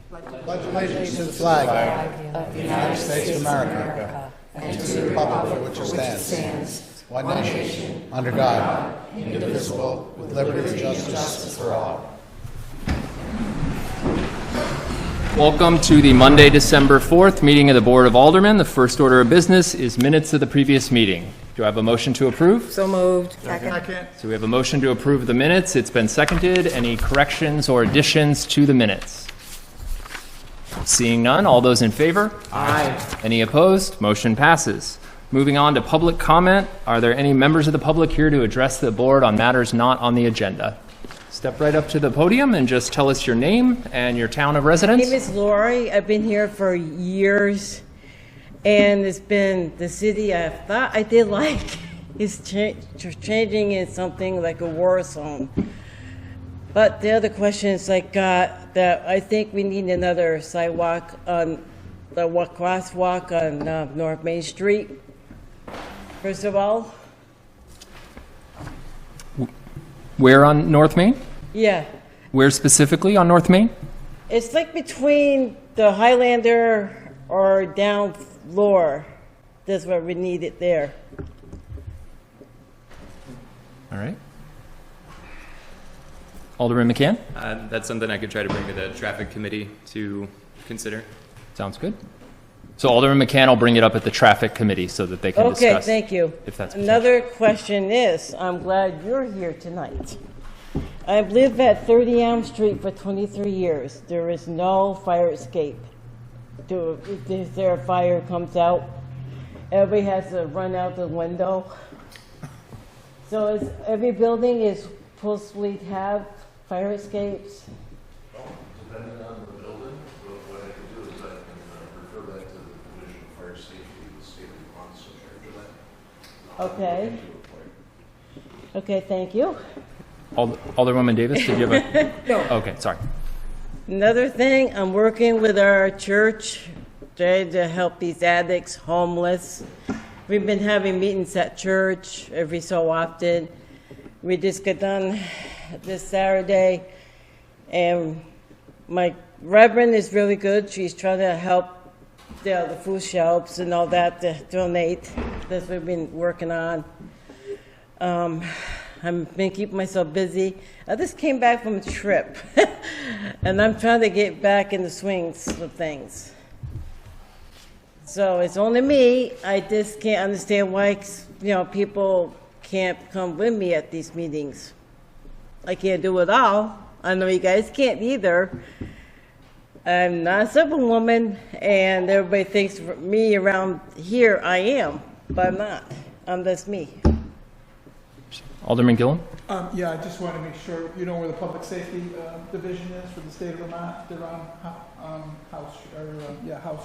Pledge allegiance to the flag of the United States of America and to the republic for which it stands, one nation, under God, indivisible, with liberty and justice for all. Welcome to the Monday, December 4th meeting of the Board of Aldermen. The first order of business is minutes of the previous meeting. Do I have a motion to approve? So moved. Second. So we have a motion to approve the minutes. It's been seconded. Any corrections or additions to the minutes? Seeing none, all those in favor? Aye. Any opposed? Motion passes. Moving on to public comment. Are there any members of the public here to address the board on matters not on the agenda? Step right up to the podium and just tell us your name and your town of residence. My name is Lori. I've been here for years, and it's been the city I thought I did like is changing in something like a war zone. But the other questions I got that I think we need another sidewalk on the crosswalk on North Main Street. First of all, Where on North Main? yeah. Where specifically on North Main? It's like between the Highlander or down lower. That's what we need it there. All right. Alderman McCann? That's something I could try to bring to the traffic committee to consider. Sounds good. So Alderman McCann will bring it up at the traffic committee so that they can Okay, discuss. thank you. If that's Another question is, I'm glad you're here tonight. I've lived at 30 Elm Street for 23 years. There is no fire escape. If there a fire comes out, everybody has to run out the window. So every building is supposed to have fire escapes? Depending on the building, but what I can do is I can refer that to the Division of Fire Safety, the state of Vermont's in charge of that. Okay. Okay, thank you. Alderwoman Davis, did you have a... No. Okay, sorry. Another thing, I'm working with our church, trying to help these addicts, homeless. We've been having meetings at church every so often. We just got done this Saturday, and my reverend is really good. She's trying to help the food shelves and all that to donate. That's what we've been working on. I've been keeping myself busy. I just came back from a trip, and I'm trying to get back in the swings of things. So it's only me. I just can't understand why, people can't come with me at these meetings. I can't do it all. I know you guys can't either. I'm not a superwoman, and everybody thinks me around here I am, but I'm not. I'm just me. Alderman Gillum? Yeah, I just want to make sure you know where the Public Safety Division is for the state of Vermont. They're on House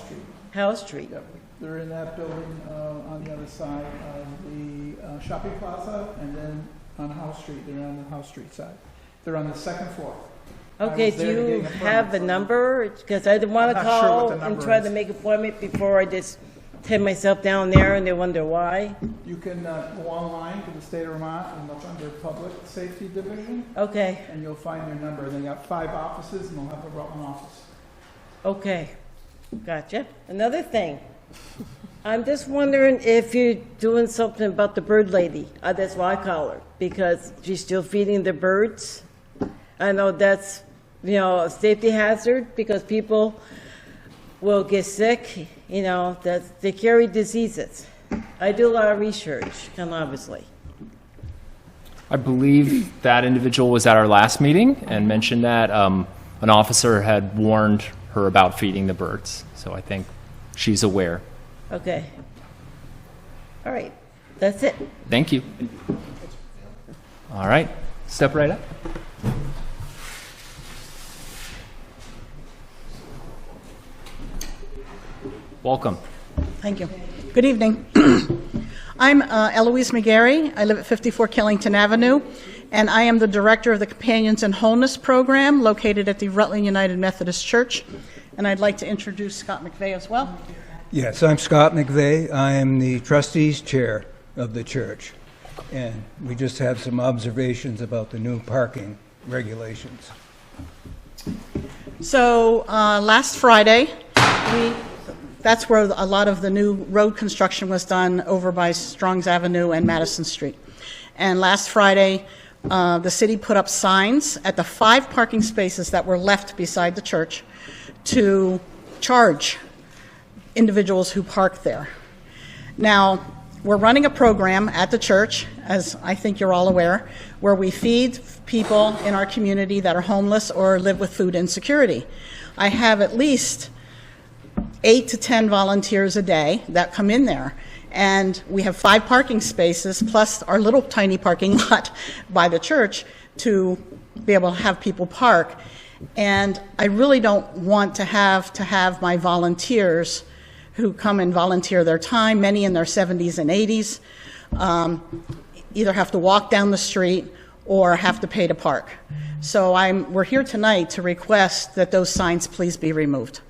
Street. House Street. Yep. They're in that building on the other side of the shopping plaza, and then on House Street. They're on the House Street side. They're on the second floor. Okay, do you have a number? Because I didn't want to call and try to make an appointment before I just take myself down there and they wonder why. You can go online to the state of Vermont and look under Public Safety Division. Okay, And you'll find their number. They got 5 offices, and they'll have a Rutland office. okay, gotcha. Another thing, I'm just wondering if you're doing something about the bird lady. That's why I call her, because she's still feeding the birds. I know that's, a safety hazard because people will get sick, that they carry diseases. I do a lot of research, and obviously. I believe that individual was at our last meeting and mentioned that an officer had warned her about feeding the birds. So I think she's aware. Okay. All right, that's it. Thank you. All right, step right up. Welcome. Thank you. Good evening. I'm Eloise McGarry. I live at 54 Killington Avenue, and I am the director of the Companions in Wholeness program located at the Rutland United Methodist Church. And I'd like to introduce Scott McVeigh as well. Yes, I'm Scott McVeigh. I am the trustees chair of the church, and we just have some observations about the new parking regulations. So last Friday, that's where a lot of the new road construction was done over by Strong's Avenue and Madison Street. And last Friday, the city put up signs at the 5 parking spaces that were left beside the church to charge individuals who park there. Now, we're running a program at the church, as I think you're all aware, where we feed people in our community that are homeless or live with food insecurity. I have at least 8 to 10 volunteers a day that come in there. And we have 5 parking spaces plus our little tiny parking lot by the church to be able to have people park. And I really don't want to have my volunteers who come and volunteer their time, many in their 70s and 80s, either have to walk down the street or have to pay to park. So we're here tonight to request that those signs please be removed.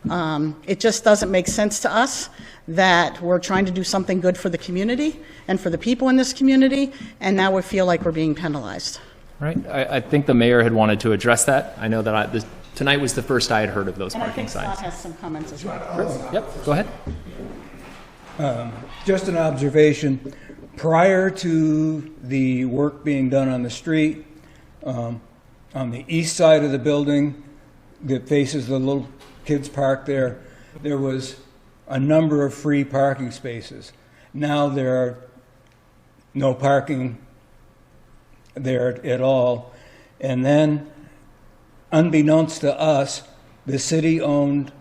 It just doesn't make sense to us that we're trying to do something good for the community and for the people in this community, and now we feel like we're being penalized. Right. I think the mayor had wanted to address that. I know that tonight was the first I had heard of those And I parking think signs. Scott has some comments as well. Yep, go ahead. Just an observation. Prior to the work being done on the street, on the east side of the building that faces the little kids park there was a number of free parking spaces. Now there are no parking there at all. And then, unbeknownst to us, the city owned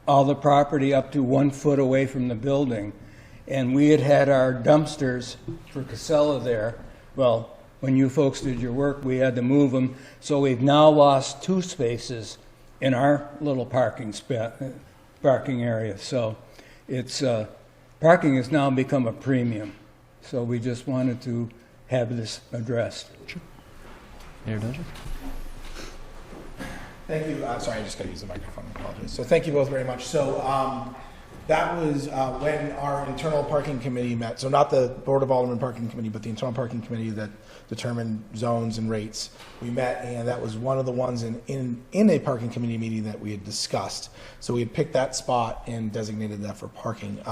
all the property up to 1 foot away from the building. And we had our dumpsters for Casella there. Well, when you folks did your work, we had to move them. So we've now lost 2 spaces in our little parking area. So it's parking has now become a premium. So we just wanted to have this addressed. Mayor Dozier? Thank you. Sorry, I just got to use the microphone. I apologize. So thank you both very much. So that was when our internal parking committee met. So not the Board of Aldermen parking committee, but the internal parking committee that determined zones and rates. We met, and that was one of the ones in a parking committee meeting that we had discussed. So we had picked that spot and designated that for parking.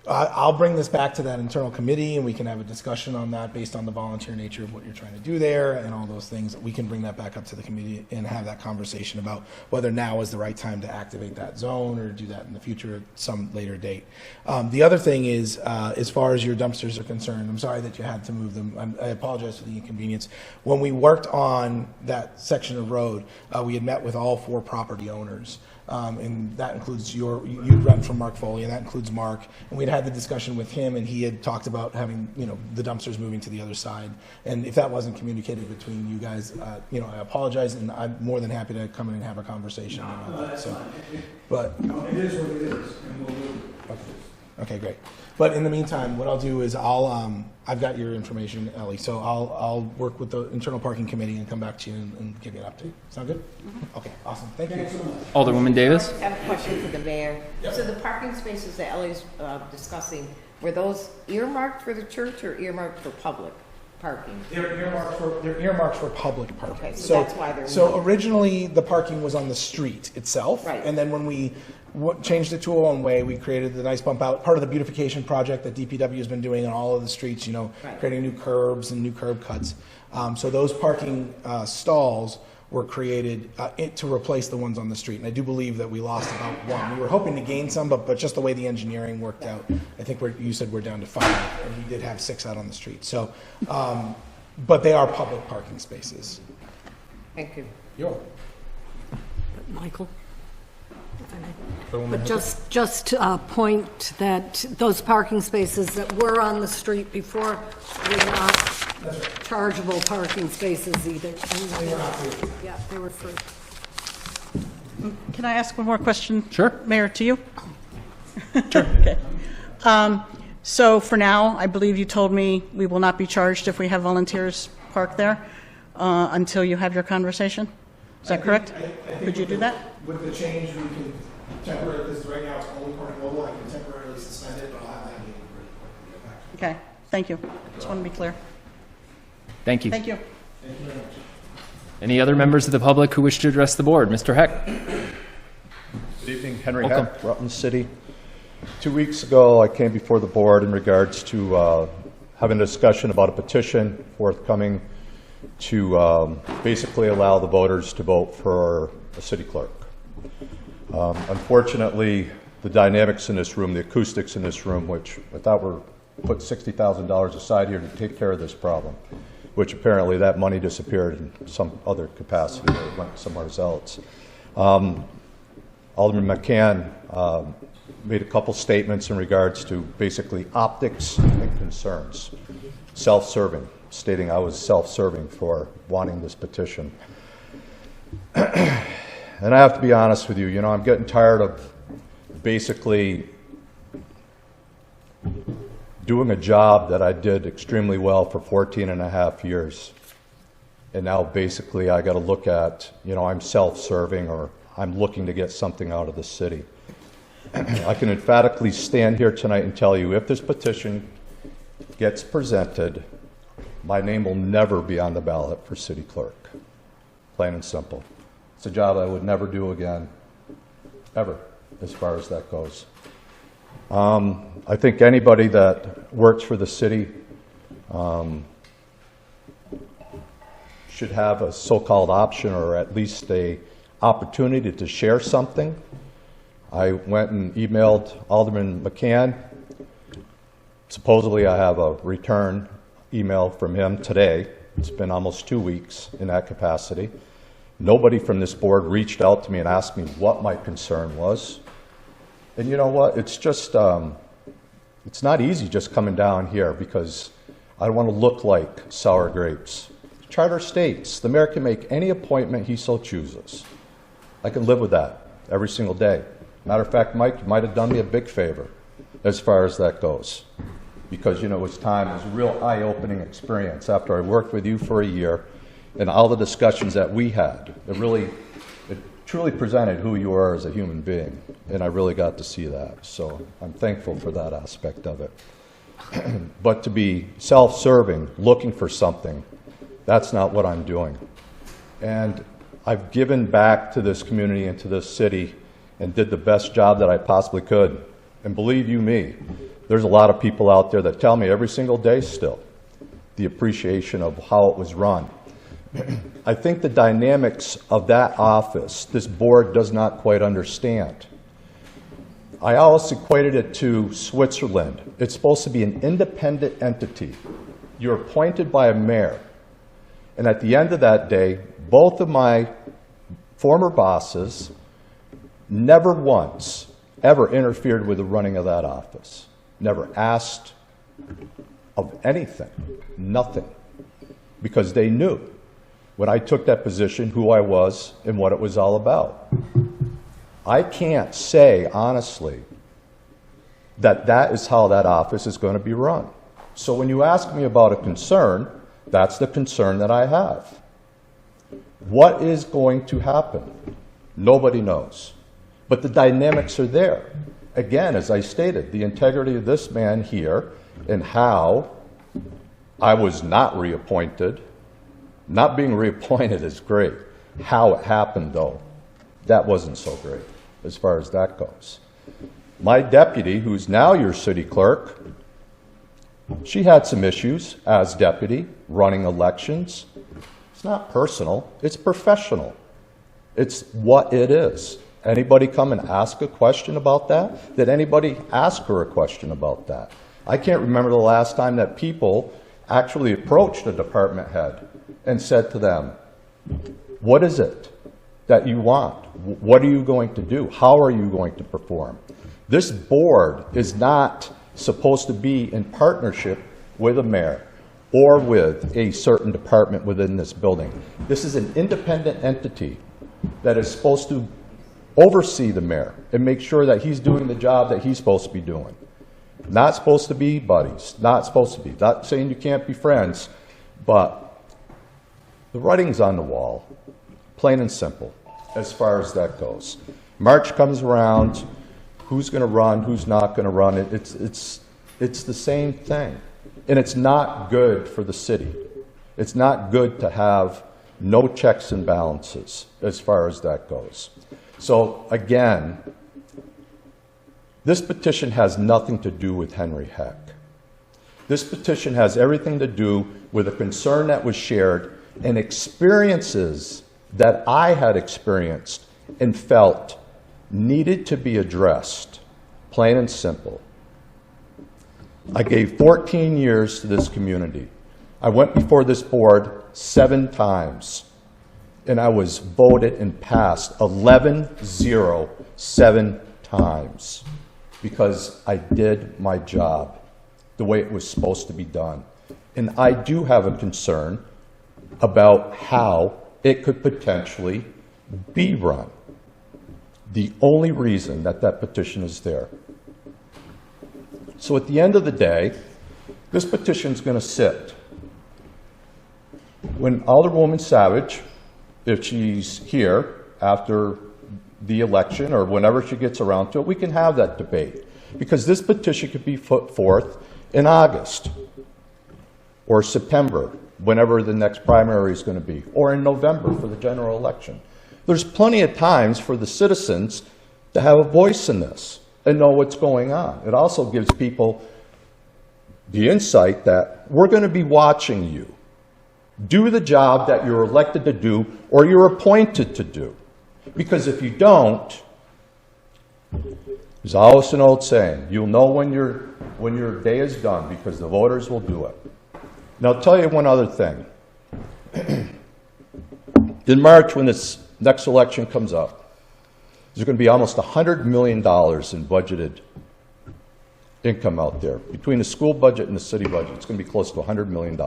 I'll bring this back to that internal committee, and we can have a discussion on that based on the volunteer nature of what you're trying to do there and all those things. We can bring that back up to the committee and have that conversation about whether now is the right time to activate that zone or do that in the future at some later date. The other thing is, as far as your dumpsters are concerned, I'm sorry that you had to move them. I apologize for the inconvenience. When we worked on that section of road, we had met with all 4 property owners. And that includes you run from Mark Foley, and that includes Mark. And we'd had the discussion with him, and he had talked about having, the dumpsters moving to the other side. And if that wasn't communicated between you guys, I apologize, and I'm more than happy to come in and have a conversation about that. So, but It is what it is, and we'll do it. Okay, great. But in the meantime, what I'll do is I've got your information, Ellie, so I'll work with the internal parking committee and come back to you and give you an update. Sound good? Okay, awesome. Thank you. Alderwoman Davis? I have a question for the mayor. So the parking spaces that Ellie's discussing, were those earmarked for the church or earmarked for public parking? They're earmarked for public parking. Okay, so that's why they're So moved. originally, the parking was on the street itself. Right. And then when we changed it to a one-way, we created the nice bump out, part of the beautification project that DPW has been doing on all of the streets, Right. creating new curbs and new curb cuts. So those parking stalls were created to replace the ones on the street. And I do believe that we lost about 1. We were hoping to gain some, but just the way the engineering worked out, I think you said we're down to 5, and we did have 6 out on the street. So, but they are public parking spaces. Thank you. You're welcome. Michael? But just point that those parking spaces that were on the street before were not chargeable parking spaces either. Yeah, they were free. Can I ask one more question? Sure. Mayor, to you? Sure. Okay. So for now, I believe you told me we will not be charged if we have volunteers park there until you have your conversation? Is that correct? Could you do that? With the change, we can temporarily, this right now it's only parking mobile, I can temporarily suspend it, but I'll have that meeting for you. Okay, thank you. Just want to be clear. Thank you. Thank you. Thank you very much. Any other members of the public who wish to address the board? Mr. Heck. Good evening, Henry Welcome. Heck, Rutland City. 2 weeks ago, I came before the board in regards to having a discussion about a petition forthcoming to basically allow the voters to vote for a city clerk. Unfortunately, the dynamics in this room, the acoustics in this room, which I thought were put $60,000 aside here to take care of this problem, which apparently that money disappeared in some other capacity or it went somewhere else. Alderman McCann made a couple statements in regards to basically optics and concerns, self-serving, stating I was self-serving for wanting this petition. And I have to be honest with you, you know, I'm getting tired of basically doing a job that I did extremely well for 14 and a half years. And now basically I got to look at, you know, I'm self-serving or I'm looking to get something out of the city. I can emphatically stand here tonight and tell you if this petition gets presented, my name will never be on the ballot for city clerk. Plain and simple. It's a job I would never do again, ever, as far as that goes. I think anybody that works for the city should have a so-called option or at least a opportunity to share something. I went and emailed Alderman McCann. Supposedly I have a return email from him today. It's been almost 2 weeks in that capacity. Nobody from this board reached out to me and asked me what my concern was. And you know what? It's just, it's not easy just coming down here because I don't want to look like sour grapes. The charter states the mayor can make any appointment he so chooses. I can live with that every single day. Matter of fact, Mike, you might have done me a big favor as far as that goes. Because, you know, it was time, it was a real eye-opening experience after I worked with you for a year and all the discussions that we had. It truly presented who you are as a human being, and I really got to see that. So I'm thankful for that aspect of it. But to be self-serving, looking for something, that's not what I'm doing. And I've given back to this community and to this city and did the best job that I possibly could. And believe you me, there's a lot of people out there that tell me every single day still the appreciation of how it was run. I think the dynamics of that office, this board does not quite understand. I always equated it to Switzerland. It's supposed to be an independent entity. You're appointed by a mayor. And at the end of that day, both of my former bosses never once ever interfered with the running of that office. Never asked of anything, nothing, because they knew when I took that position who I was and what it was all about. I can't say honestly that that is how that office is going to be run. So when you ask me about a concern, that's the concern that I have. What is going to happen? Nobody knows. But the dynamics are there. Again, as I stated, the integrity of this man here and how I was not reappointed. Not being reappointed is great. How it happened, though, that wasn't so great as far as that goes. My deputy, who's now your city clerk, she had some issues as deputy running elections. It's not personal, it's professional. It's what it is. Anybody come and ask a question about that? Did anybody ask her a question about that? I can't remember the last time that people actually approached a department head and said to them, what is it that you want? What are you going to do? How are you going to perform? This board is not supposed to be in partnership with a mayor or with a certain department within this building. This is an independent entity that is supposed to oversee the mayor and make sure that he's doing the job that he's supposed to be doing. Not supposed to be buddies, not supposed to be. Not saying you can't be friends, but the writing's on the wall, plain and simple, as far as that goes. March comes around, who's going to run, who's not going to run. It's the same thing. And it's not good for the city. It's not good to have no checks and balances as far as that goes. So again, this petition has nothing to do with Henry Heck. This petition has everything to do with a concern that was shared and experiences that I had experienced and felt needed to be addressed, plain and simple. I gave 14 years to this community. I went before this board 7 times, and I was voted and passed 11-0 7 times because I did my job the way it was supposed to be done. And I do have a concern about how it could potentially be run. The only reason that that petition is there. So at the end of the day, this petition is going to sit. When Alderwoman Savage, if she's here after the election or whenever she gets around to it, we can have that debate. Because this petition could be put forth in August or September, whenever the next primary is going to be, or in November for the general election. There's plenty of times for the citizens to have a voice in this and know what's going on. It also gives people the insight that we're going to be watching you. Do the job that you're elected to do or you're appointed to do. Because if you don't, there's always an old saying, you'll know when your day is done because the voters will do it. Now I'll tell you one other thing. In March, when this next election comes up, there's going to be almost $100 million in budgeted income out there. Between the school budget and the city budget, it's going to be close to $100 million.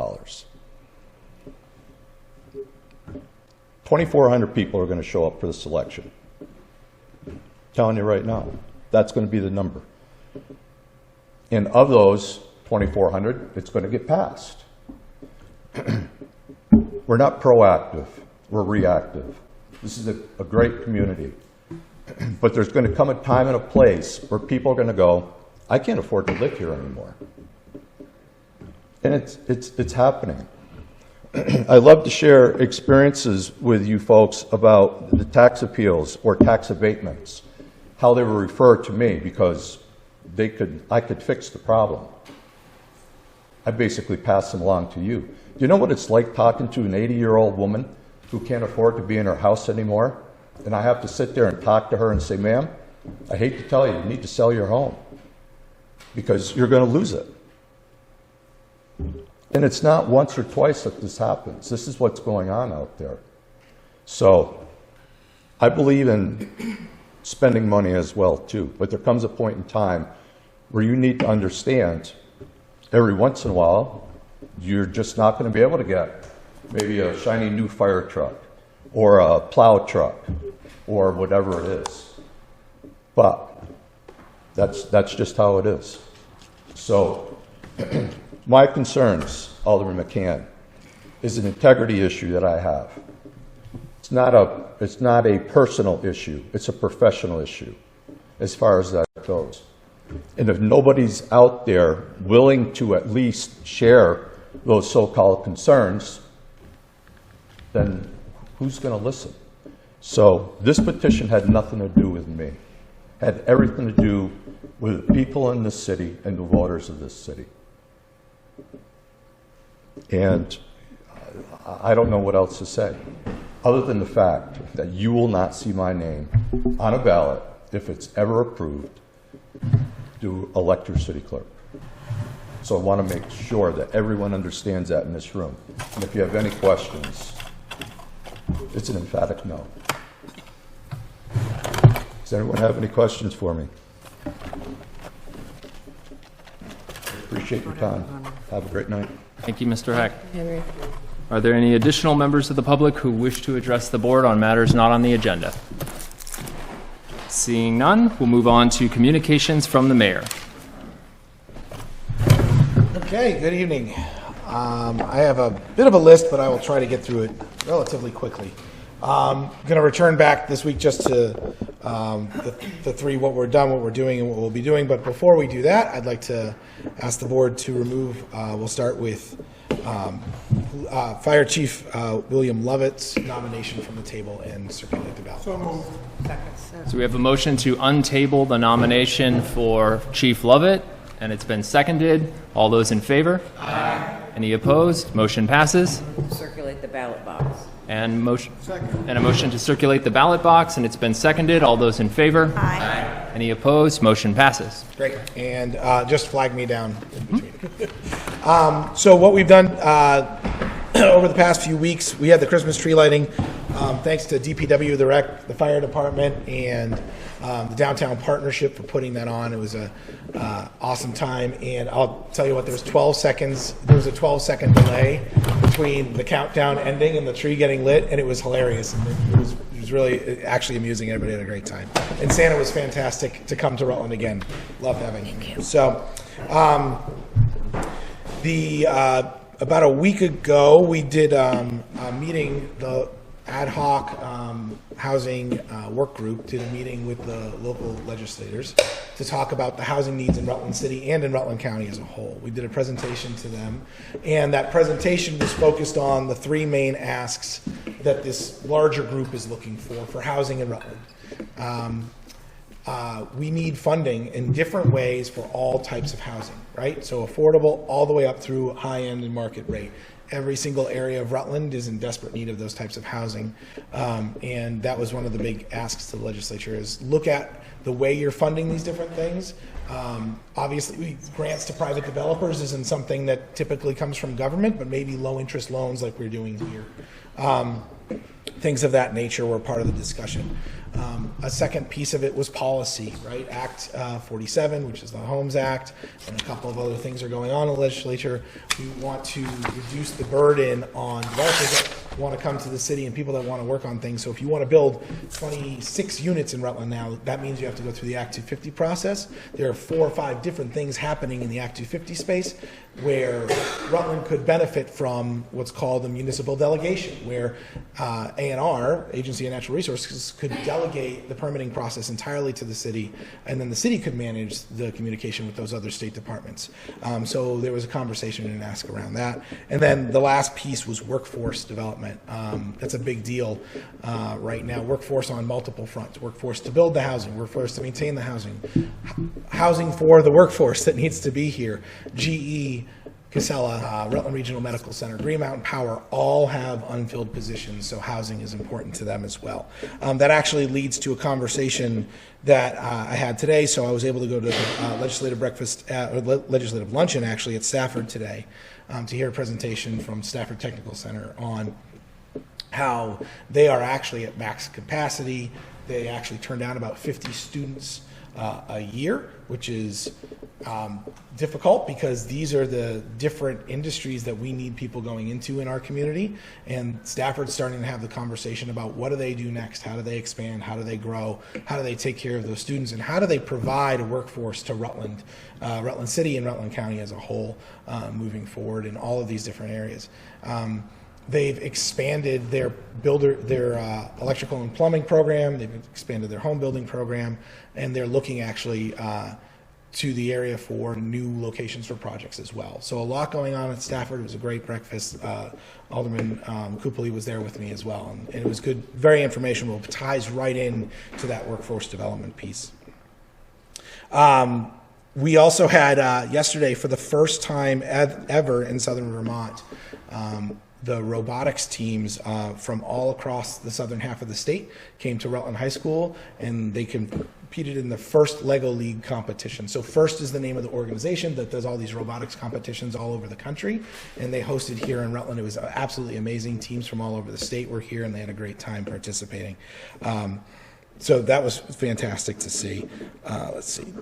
2,400 people are going to show up for this election. I'm telling you right now, that's going to be the number. And of those 2,400, it's going to get passed. We're not proactive, we're reactive. This is a great community. But there's going to come a time and a place where people are going to go, I can't afford to live here anymore. And it's happening. I love to share experiences with you folks about the tax appeals or tax abatements, how they were referred to me because I could fix the problem. I basically pass them along to you. Do you know what it's like talking to an 80-year-old woman who can't afford to be in her house anymore? And I have to sit there and talk to her and say, ma'am, I hate to tell you, you need to sell your home because you're going to lose it. And it's not once or twice that this happens. This is what's going on out there. So I believe in spending money as well, too. But there comes a point in time where you need to understand every once in a while, you're just not going to be able to get maybe a shiny new fire truck or a plow truck or whatever it is. But that's just how it is. So my concerns, Alderman McCann, is an integrity issue that I have. It's not a personal issue. It's a professional issue as far as that goes. And if nobody's out there willing to at least share those so-called concerns, then who's going to listen? So this petition had nothing to do with me. It had everything to do with the people in this city and the voters of this city. And I don't know what else to say, other than the fact that you will not see my name on a ballot, if it's ever approved, to elect your city clerk. So I want to make sure that everyone understands that in this room. And if you have any questions, it's an emphatic no. Does anyone have any questions for me? Appreciate your time. Have a great night. Thank you, Mr. Heck. Are there any additional members of the public who wish to address the board on matters not on the agenda? Seeing none, we'll move on to communications from the mayor. Okay, good evening. I have a bit of a list, but I will try to get through it relatively quickly. I'm going to return back this week just to the three, what we're done, what we're doing, and what we'll be doing. But before we do that, I'd like to ask the board to remove, we'll start with Fire Chief William Lovett's nomination from the table and circulate the ballot. So moved. So we have a motion to untable the nomination for Chief Lovett, and it's been seconded. All those in favor? Aye. Any opposed? Motion passes. Circulate the ballot box. And a motion to circulate the ballot box, and it's been seconded. All those in favor? Aye. Any opposed? Motion passes. Great. And just flag me down in between. So what we've done over the past few weeks, we had the Christmas tree lighting. Thanks to DPW, the rec, the fire department, and the downtown partnership for putting that on. It was a awesome time, and I'll tell you what, there was 12 seconds. There was a 12-second delay between the countdown ending and the tree getting lit, and it was hilarious. And it was really actually amusing. Everybody had a great time, and Santa was fantastic to come to Rutland again. Love having him. So, about a week ago, we did a meeting, the ad hoc housing work group did a meeting with the local legislators to talk about the housing needs in Rutland City and in Rutland County as a whole. We did a presentation to them, and that presentation was focused on the three main asks that this larger group is looking for housing in Rutland. We need funding in different ways for all types of housing, right? So affordable all the way up through high-end and market rate. Every single area of Rutland is in desperate need of those types of housing. And that was one of the big asks to the legislature is look at the way you're funding these different things. Obviously, grants to private developers isn't something that typically comes from government, but maybe low-interest loans like we're doing here. Things of that nature were part of the discussion. A second piece of it was policy, right? Act 47, which is the Homes Act, and a couple of other things are going on in the legislature. We want to reduce the burden on developers that want to come to the city and people that want to work on things. So if you want to build 26 units in Rutland now, that means you have to go through the Act 250 process. There are 4 or 5 different things happening in the Act 250 space where Rutland could benefit from what's called a municipal delegation, where A&R, Agency of Natural Resources, could delegate the permitting process entirely to the city, and then the city could manage the communication with those other state departments. So there was a conversation and an ask around that. And then the last piece was workforce development. That's a big deal right now. Workforce on multiple fronts. Workforce to build the housing, workforce to maintain the housing, housing for the workforce that needs to be here. GE, Casella, Rutland Regional Medical Center, Green Mountain Power all have unfilled positions, so housing is important to them as well. That actually leads to a conversation that I had today, so I was able to go to legislative legislative luncheon actually at Stafford today to hear a presentation from Stafford Technical Center on how they are actually at max capacity. They actually turn down about 50 students a year, which is difficult because these are the different industries that we need people going into in our community. And Stafford's starting to have the conversation about what do they do next? How do they expand? How do they grow? How do they take care of those students? And how do they provide a workforce to Rutland, Rutland City and Rutland County as a whole moving forward in all of these different areas? They've expanded their electrical and plumbing program. They've expanded their home building program, and they're looking actually to the area for new locations for projects as well. So a lot going on at Stafford. It was a great breakfast. Alderman Copley was there with me as well, and it was good, very informational. It ties right in to that workforce development piece. We also had yesterday, for the first time ever in southern Vermont, the robotics teams from all across the southern half of the state came to Rutland High School, and they competed in the first Lego League competition. So FIRST is the name of the organization that does all these robotics competitions all over the country, and they hosted here in Rutland. It was absolutely amazing. Teams from all over the state were here, and they had a great time participating. So that was fantastic to see. Let's see.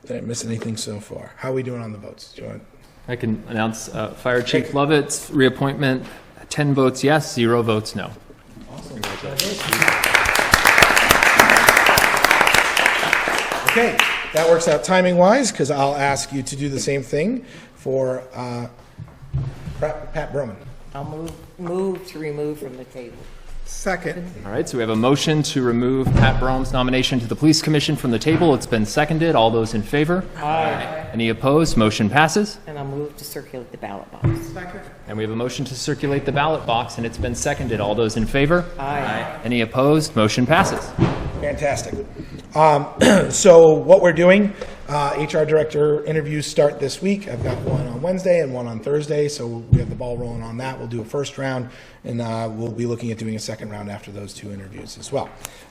Did I miss anything so far? How are we doing on the votes? Do you want? I can announce Fire Chief Lovett's reappointment. 10 votes yes, 0 votes no. Awesome. Okay, that works out timing-wise, because I'll ask you to do the same thing for Pat Broman. I'll move to remove from the table. Second. All right, so we have a motion to remove Pat Brome's nomination to the Police Commission from the table. It's been seconded. All those in favor? Aye. Any opposed? Motion passes. And I'll move to circulate the ballot box. And we have a motion to circulate the ballot box, and it's been seconded. All those in favor? Aye. Any opposed? Motion passes. Fantastic. So what we're doing, HR director interviews start this week. I've got one on Wednesday and one on Thursday, so we have the ball rolling on that. We'll do a first round, and we'll be looking at doing a second round after those two interviews as well.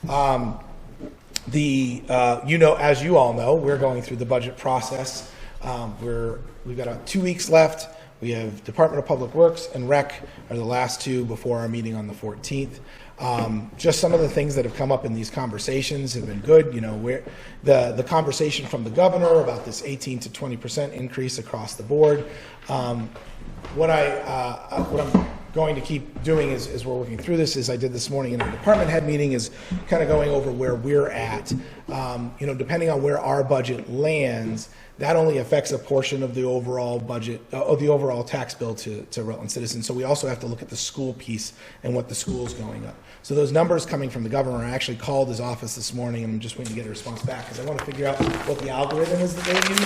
As you all know, we're going through the budget process. We've got about 2 weeks left. We have Department of Public Works and Rec are the last two before our meeting on the 14th. Just some of the things that have come up in these conversations have been good. You know, the conversation from the governor about this 18 to 20% increase across the board. What I'm going to keep doing as we're working through this, as I did this morning in our department head meeting, is kind of going over where we're at. Depending on where our budget lands, that only affects a portion of the overall budget, of the overall tax bill to Rutland citizens. So we also have to look at the school piece and what the school's going up. So those numbers coming from the governor, I actually called his office this morning, and I'm just waiting to get a response back because I want to figure out what the algorithm is that they use.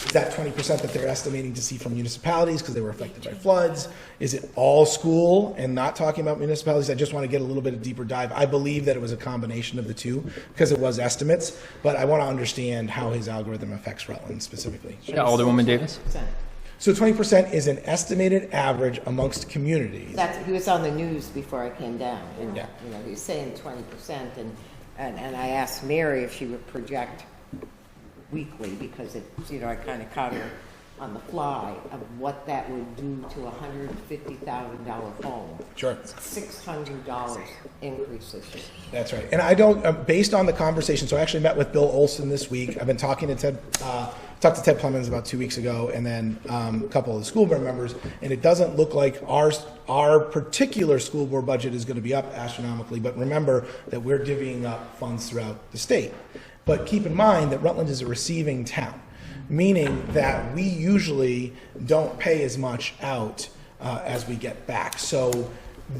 Is that 20% that they're estimating to see from municipalities because they were affected by floods? Is it all school and not talking about municipalities? I just want to get a little bit of deeper dive. I believe that it was a combination of the two because it was estimates, but I want to understand how his algorithm affects Rutland specifically. Yeah, Alderwoman Davis. So 20% is an estimated average amongst communities. He was on the news before I came down, and Yeah. he was saying 20%, and I asked Mary if she would project weekly because I kind of caught her on the fly of what that would do to a $150,000 home. Sure. $600 increase this year. That's right. And I don't, based on the conversation, so I actually met with Bill Olson this week. I've been talking to Ted, talked to Ted Plemons about 2 weeks ago, and then a couple of the school board members, and it doesn't look like our particular school board budget is going to be up astronomically, but remember that we're divvying up funds throughout the state. But keep in mind that Rutland is a receiving town, meaning that we usually don't pay as much out as we get back. So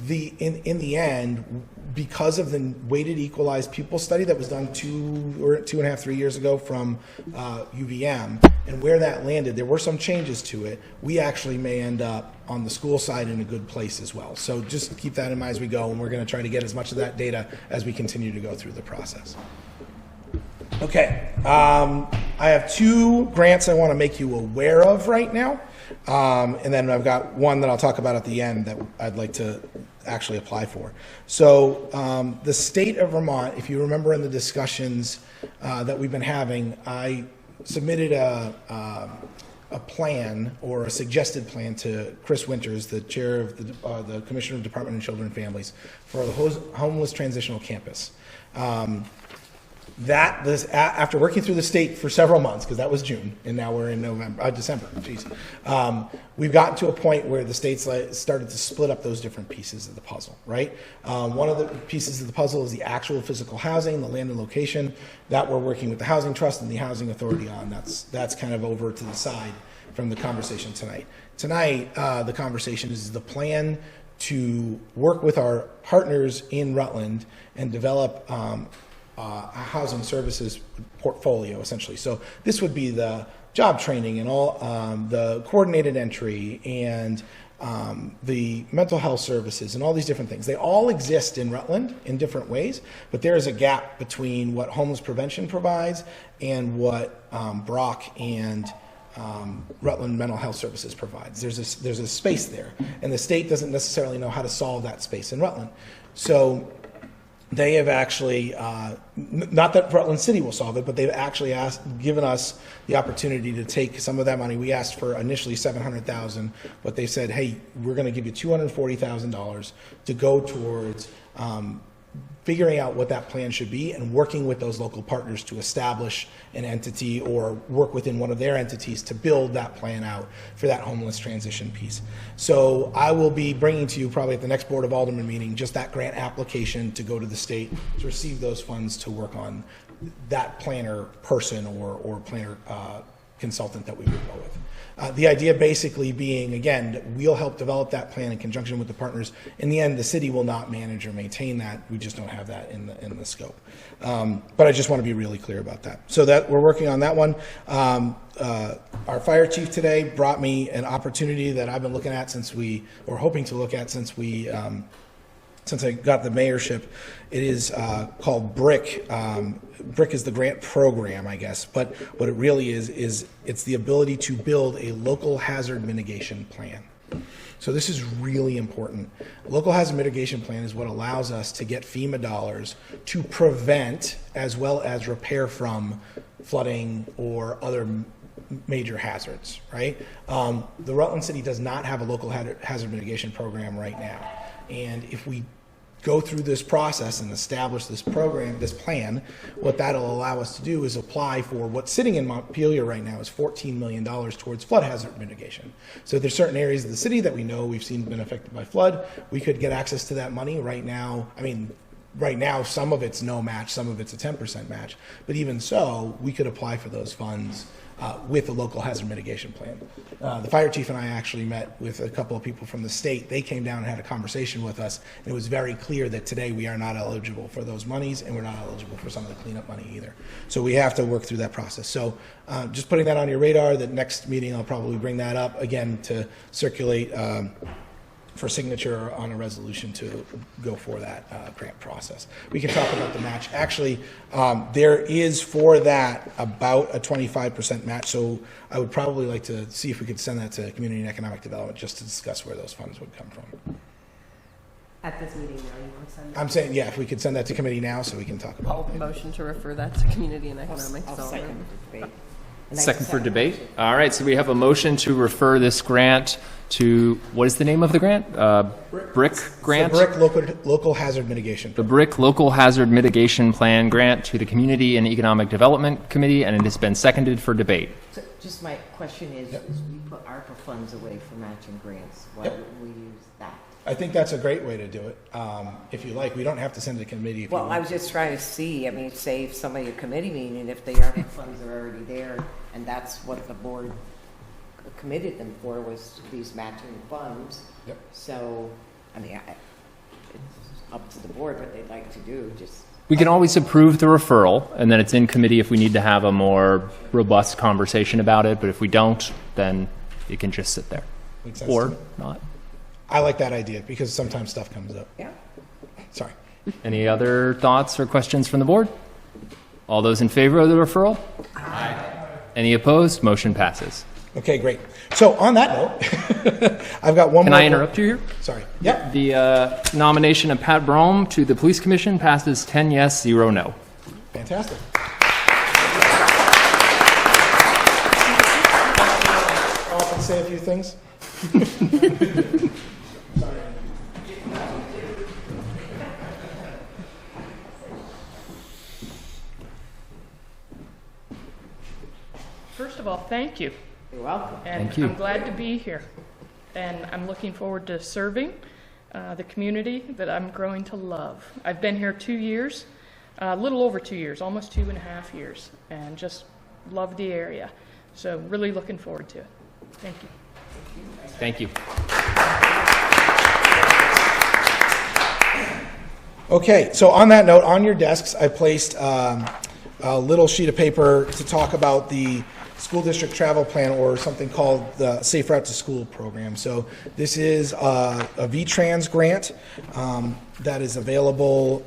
in the end, because of the weighted equalized pupil study that was done 2.5-3 years ago from UVM, and where that landed, there were some changes to it. We actually may end up on the school side in a good place as well. So just keep that in mind as we go, and we're going to try to get as much of that data as we continue to go through the process. Okay, I have 2 grants I want to make you aware of right now, and then I've got one that I'll talk about at the end that I'd like to actually apply for. So the state of Vermont, if you remember in the discussions that we've been having, I submitted a plan or a suggested plan to Chris Winters, the chair of the Commissioner of Department of Children and Families, for the homeless transitional campus. After working through the state for several months, because that was June, and now we're in December. We've gotten to a point where the state's started to split up those different pieces of the puzzle, right? One of the pieces of the puzzle is the actual physical housing, the land and location that we're working with the Housing Trust and the Housing Authority on. That's kind of over to the side from the conversation tonight. Tonight, the conversation is the plan to work with our partners in Rutland and develop a housing services portfolio, essentially. So this would be the job training and all the coordinated entry and the mental health services and all these different things. They all exist in Rutland in different ways, but there is a gap between what homeless prevention provides and what Brock and Rutland Mental Health Services provides. There's a space there, and the state doesn't necessarily know how to solve that space in Rutland. So they have actually, not that Rutland City will solve it, but they've actually given us the opportunity to take some of that money. We asked for initially $700,000, but they said, hey, we're going to give you $240,000 to go towards figuring out what that plan should be and working with those local partners to establish an entity or work within one of their entities to build that plan out for that homeless transition piece. So I will be bringing to you probably at the next Board of Aldermen meeting just that grant application to go to the state to receive those funds to work on that planner person or planner consultant that we would go with. The idea basically being, again, that we'll help develop that plan in conjunction with the partners. In the end, the city will not manage or maintain that. We just don't have that in the scope. But I just want to be really clear about that. So that we're working on that one. Our fire chief today brought me an opportunity that I've been looking at or hoping to look at since I got the mayorship. It is called BRIC. BRIC is the grant program, I guess, but what it really is it's the ability to build a local hazard mitigation plan. So this is really important. Local hazard mitigation plan is what allows us to get FEMA dollars to prevent as well as repair from flooding or other major hazards, right? The Rutland City does not have a local hazard mitigation program right now. And if we go through this process and establish this program, this plan, what that'll allow us to do is apply for what's sitting in Montpelier right now is $14 million towards flood hazard mitigation. So there's certain areas of the city that we know we've seen been affected by flood. We could get access to that money right now. I mean, right now, some of it's no match, some of it's a 10% match. But even so, we could apply for those funds with a local hazard mitigation plan. The fire chief and I actually met with a couple of people from the state. They came down and had a conversation with us, and it was very clear that today we are not eligible for those monies, and we're not eligible for some of the cleanup money either. So we have to work through that process. So just putting that on your radar, the next meeting I'll probably bring that up again to circulate for signature on a resolution to go for that grant process. We can talk about the match. Actually, there is for that about a 25% match, so I would probably like to see if we could send that to Community and Economic Development just to discuss where those funds would come from. At this meeting now, you want to send it? I'm saying, yeah, if we could send that to committee now so we can talk about it. Motion to refer that to Community and Economic Development. Second for debate. All right, so we have a motion to refer this grant to, what is the name of the grant? BRIC grant? The BRIC Local Hazard Mitigation. The BRIC Local Hazard Mitigation Plan grant to the Community and Economic Development Committee, and it has been seconded for debate. So just my question is, Yep. we put ARPA funds away for matching grants. Why Yep. wouldn't we use that? I think that's a great way to do it. If you like, we don't have to send it to committee if you Well, want. I was just trying to see, I mean, say if somebody at committee meeting, if the ARPA funds are already there, and that's what the board committed them for, was these matching funds. Yep. So, I mean, it's up to the board what they'd like to do, just. We can always approve the referral, and then it's in committee if we need to have a more robust conversation about it, but if we don't, then it can just sit there. Makes sense to Or me. not. I like that idea because sometimes stuff comes up. Yeah. Sorry. Any other thoughts or questions from the board? All those in favor of the referral? Aye. Any opposed? Motion passes. Okay, great. So on that note, I've got one Can more. I interrupt you here? Sorry. Yep. The nomination of Pat Brome to the Police Commission passes 10 yes, 0 no. Fantastic. I'll have to say a few things. First of all, thank you. You're welcome. And Thank you. I'm glad to be here. And I'm looking forward to serving the community that I'm growing to love. I've been here 2 years, a little over 2 years, almost 2.5 years, and just love the area. So really looking forward to it. Thank you. Thank you. Okay, so on that note, on your desks, I placed a little sheet of paper to talk about the school district travel plan, or something called the Safe Route to School program. So this is a VTrans grant that is available,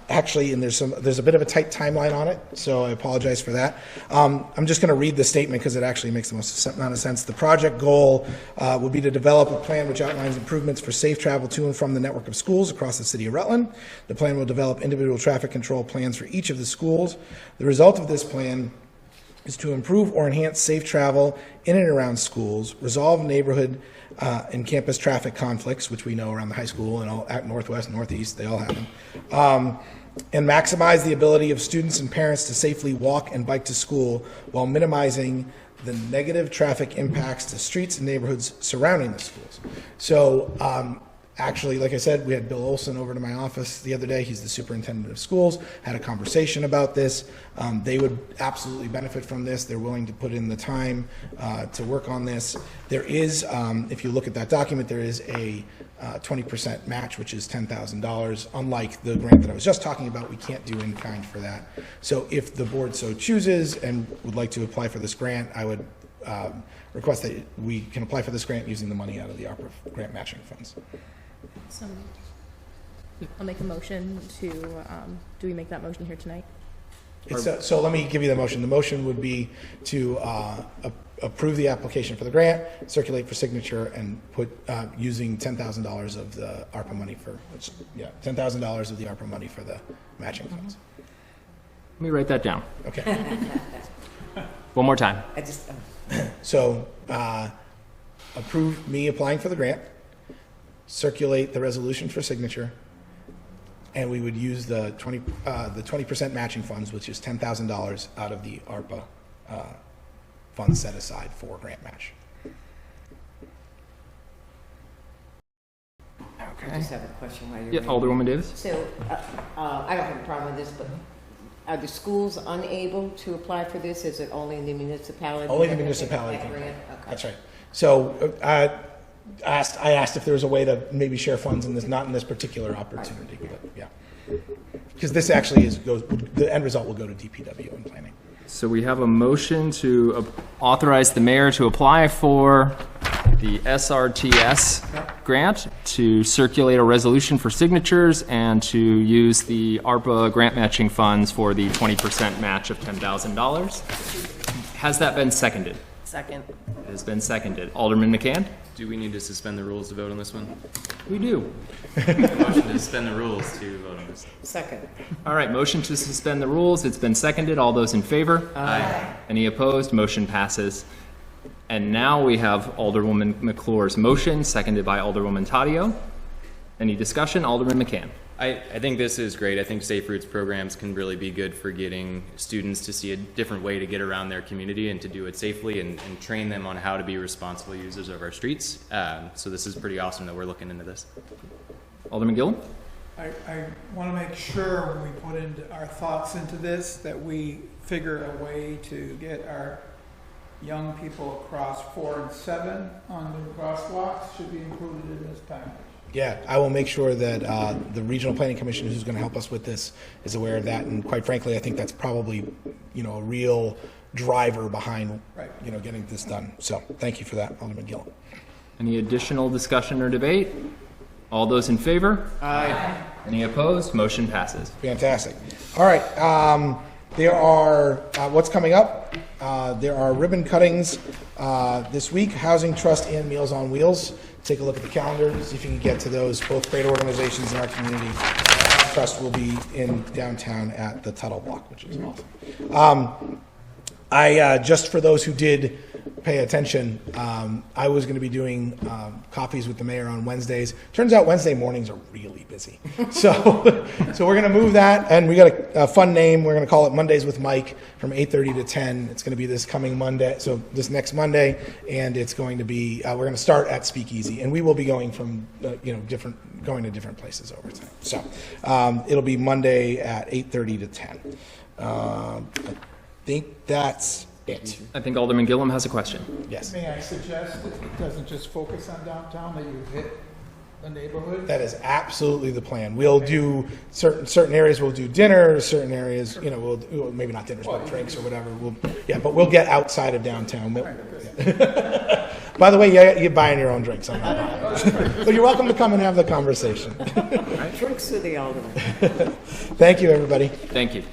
actually, and there's a bit of a tight timeline on it, so I apologize for that. I'm just going to read the statement because it actually makes the most amount of sense. The project goal would be to develop a plan which outlines improvements for safe travel to and from the network of schools across the city of Rutland. The plan will develop individual traffic control plans for each of the schools. The result of this plan is to improve or enhance safe travel in and around schools, resolve neighborhood and campus traffic conflicts, which we know around the high school and all at Northwest, Northeast, they all happen, and maximize the ability of students and parents to safely walk and bike to school while minimizing the negative traffic impacts to streets and neighborhoods surrounding the schools. So Actually, like I said, we had Bill Olson over to my office the other day. He's the superintendent of schools, had a conversation about this. They would absolutely benefit from this. They're willing to put in the time to work on this. There is, if you look at that document, there is a 20% match, which is $10,000. Unlike the grant that I was just talking about, we can't do in kind for that. So if the board so chooses and would like to apply for this grant, I would request that we can apply for this grant using the money out of the ARPA grant matching funds. So I'll make a motion to, do we make that motion here tonight? So let me give you the motion. The motion would be to approve the application for the grant, circulate for signature, and put using $10,000 of the ARPA money for, $10,000 of the ARPA money for the matching funds. Let me write that down. Okay. One more time. So approve me applying for the grant, circulate the resolution for signature, and we would use the 20% matching funds, which is $10,000 out of the ARPA funds set aside for grant match. I just have a question while you're Yeah, ready. Alderwoman Davis. So, I don't have a problem with this, but are the schools unable to apply for this? Is it only in the municipality? Only the that municipality can can. get that grant? Okay. That's right. So I asked if there was a way to maybe share funds in this, not in this particular opportunity, but yeah. Because this actually the end result will go to DPW and planning. So we have a motion to authorize the mayor to apply for the SRTS grant, to circulate a resolution for signatures, and to use the ARPA grant matching funds for the 20% match of $10,000. Has that been seconded? Second. It has been seconded. Alderman McCann? Do we need to suspend the rules to vote on this one? We do. Motion to suspend the rules to vote on this. Second. All right, motion to suspend the rules. It's been seconded. All those in favor? Aye. Any opposed? Motion passes. And now we have Alderwoman McClure's motion, seconded by Alderwoman Taddeo. Any discussion? Alderman McCann. I think this is great. I think Safe Routes programs can really be good for getting students to see a different way to get around their community and to do it safely and train them on how to be responsible users of our streets. So this is pretty awesome that we're looking into this. Alderman Gillum? I want to make sure when we put into our thoughts into this, that we figure a way to get our young people across 4 and 7 on the crosswalks should be included in this package. Yeah, I will make sure that the Regional Planning Commission, who's going to help us with this, is aware of that. And quite frankly, I think that's probably, a real driver behind, getting this done. So thank you for that, Alderman Gill. Any additional discussion or debate? All those in favor? Aye. Any opposed? Motion passes. Fantastic. All right. There are, what's coming up? There are ribbon cuttings this week, Housing Trust and Meals on Wheels. Take a look at the calendar, see if you can get to those. Both great organizations in our community. Trust will be in downtown at the Tuttle Block, which is awesome. Just for those who did pay attention, I was going to be doing coffees with the mayor on Wednesdays. Turns out Wednesday mornings are really busy. So we're going to move that, and we got a fun name. We're going to call it Mondays with Mike from 8:30 to 10. It's going to be this coming Monday, so this next Monday, and it's going to be, we're going to start at Speakeasy, and we will be going from, going to different places over time. So it'll be Monday at 8:30 to 10. I think that's it. I think Alderman Gillum has a question. Yes. May I suggest that it doesn't just focus on downtown, that you hit the neighborhood? That is absolutely the plan. We'll do certain areas. We'll do dinner. Certain areas, we'll maybe not dinners, but drinks or whatever. But we'll get outside of downtown. By the way, you're buying your own drinks. I'm not buying. But you're welcome to come and have the conversation. Drinks to the Alderman. Thank you, everybody. Thank you.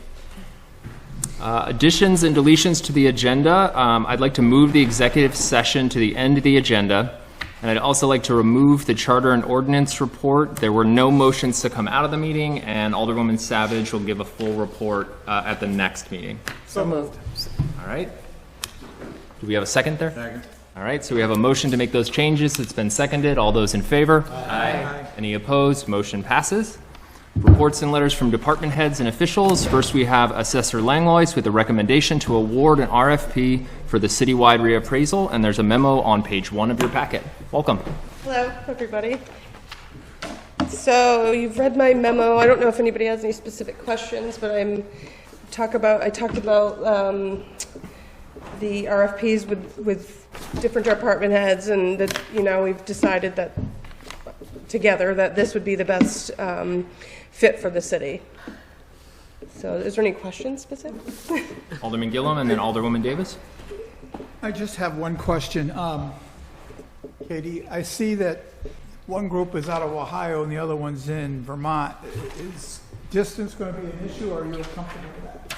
Additions and deletions to the agenda. I'd like to move the executive session to the end of the agenda. And I'd also like to remove the charter and ordinance report. There were no motions to come out of the meeting, and Alderwoman Savage will give a full report at the next meeting. So moved. All right. Do we have a second there? Second. All right, so we have a motion to make those changes. It's been seconded. All those in favor? Aye. Any opposed? Motion passes. Reports and letters from department heads and officials. First, we have Assessor Langlois with a recommendation to award an RFP for the citywide reappraisal, and there's a memo on page 1 of your packet. Welcome. Hello, everybody. So you've read my memo. I don't know if anybody has any specific questions, but I talked about the RFPs with different department heads, and that we've decided that together that this would be the best fit for the city. So, is there any questions specific? Alderman Gillum and then Alderwoman Davis. I just have one question. Katie, I see that one group is out of Ohio and the other one's in Vermont. Is distance going to be an issue, or are you comfortable with that?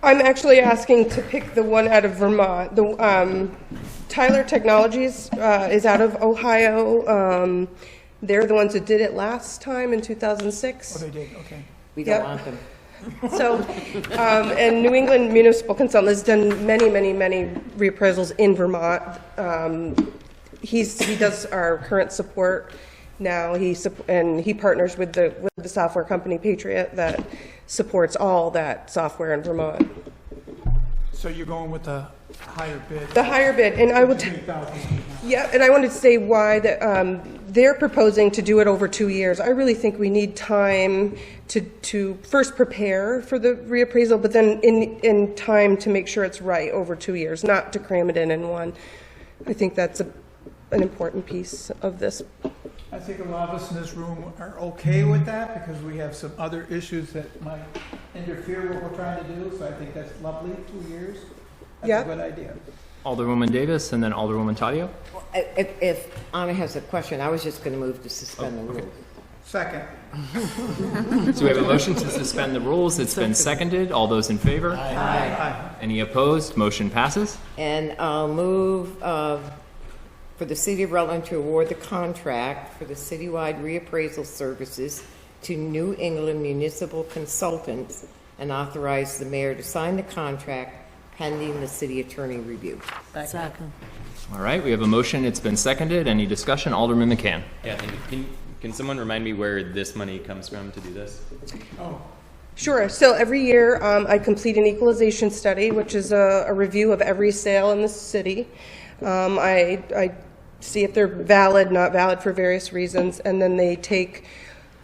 I'm actually asking to pick the one out of Vermont. The Tyler Technologies is out of Ohio. They're the ones that did it last time in 2006. Oh, they did. Okay. We don't want them. So, and New England Municipal Consultant has done many reappraisals in Vermont. He does our current support now. He partners with the software company Patriot that supports all that software in Vermont. So you're going with the higher bid? The higher bid, and I would. Yeah, and I wanted to say why that they're proposing to do it over 2 years. I really think we need time to first prepare for the reappraisal, but then in time to make sure it's right over 2 years, not to cram it in one. I think that's an important piece of this. I think a lot of us in this room are okay with that because we have some other issues that might interfere with what we're trying to do. So I think that's lovely. 2 years. That's a good idea. Alderwoman Davis and then Alderwoman Taddeo. If Anna has a question, I was just going to move to suspend the rules. Second. So we have a motion to suspend the rules. It's been seconded. All those in favor? Aye. Any opposed? Motion passes. And I'll move for the City of Rutland to award the contract for the citywide reappraisal services to New England Municipal Consultants and authorize the mayor to sign the contract pending the city attorney review. Second. All right, we have a motion. It's been seconded. Any discussion? Alderman McCann. Yeah, thank you. Can someone remind me where this money comes from to do this? Oh. Sure. So every year I complete an equalization study, which is a review of every sale in the city. I see if they're valid, not valid for various reasons, and then they take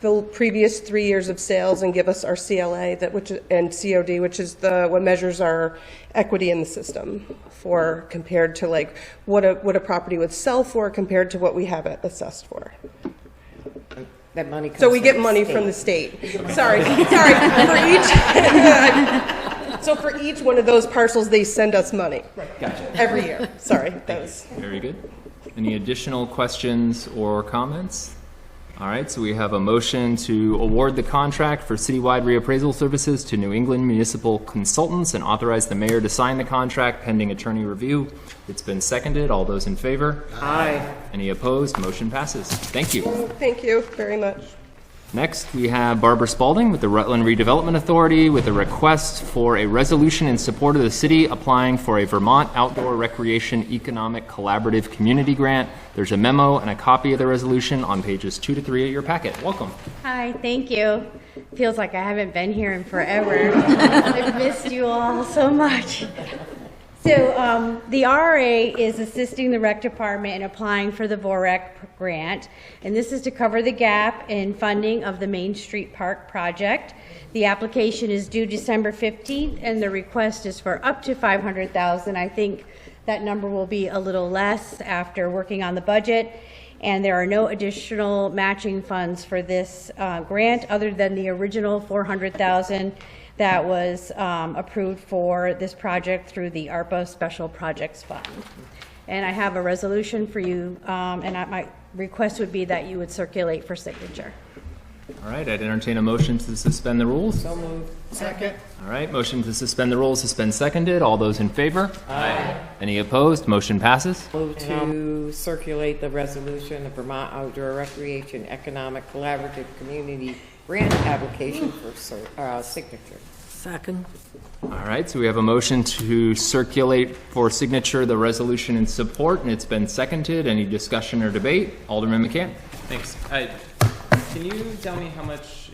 the previous 3 years of sales and give us our CLA and COD, which is what measures our equity in the system for compared to like what a property would sell for compared to what we have it assessed for. That money comes so we get from money the from the state. Sorry. For each. So for each one of those parcels, they send us money. Gotcha. Every year. Sorry. That was very good. Any additional questions or comments? All right, so we have a motion to award the contract for citywide reappraisal services to New England Municipal Consultants and authorize the mayor to sign the contract pending attorney review. It's been seconded. All those in favor? Aye. Any opposed? Motion passes. Thank you. Thank you very much. Next, we have Barbara Spaulding with the Rutland Redevelopment Authority with a request for a resolution in support of the city applying for a Vermont Outdoor Recreation Economic Collaborative Community Grant. There's a memo and a copy of the resolution on pages 2 to 3 of your packet. Welcome. Hi, thank you. Feels like I haven't been here in forever. I've missed you all so much. So the RA is assisting the rec department in applying for the VOREC grant, and this is to cover the gap in funding of the Main Street Park project. The application is due December 15th, and the request is for up to $500,000. I think that number will be a little less after working on the budget, and there are no additional matching funds for this grant other than the original $400,000 that was approved for this project through the ARPA Special Projects Fund. And I have a resolution for you, and my request would be that you would circulate for signature. All right, I'd entertain a motion to suspend the rules. So moved. Second. All right, motion to suspend the rules has been seconded. All those in favor? Aye. Any opposed? Motion passes. Move to circulate the resolution of Vermont Outdoor Recreation Economic Collaborative Community Grant application for signature. Second. All right, so we have a motion to circulate for signature the resolution in support, and it's been seconded. Any discussion or debate? Alderman McCann. Thanks. Can you tell me how much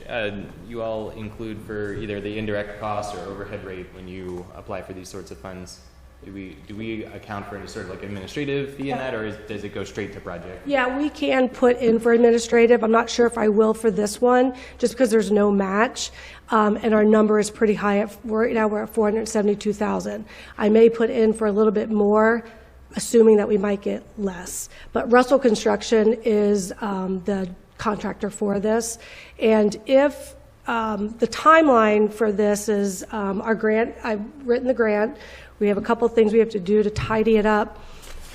you all include for either the indirect cost or overhead rate when you apply for these sorts of funds? Do we account for any sort of like administrative fee in that, or does it go straight to project? Yeah, we can put in for administrative. I'm not sure if I will for this one, just because there's no match, and our number is pretty high. Right now we're at 472,000. I may put in for a little bit more, assuming that we might get less. But Russell Construction is the contractor for this, and if the timeline for this is our grant, I've written the grant. We have a couple things we have to do to tidy it up.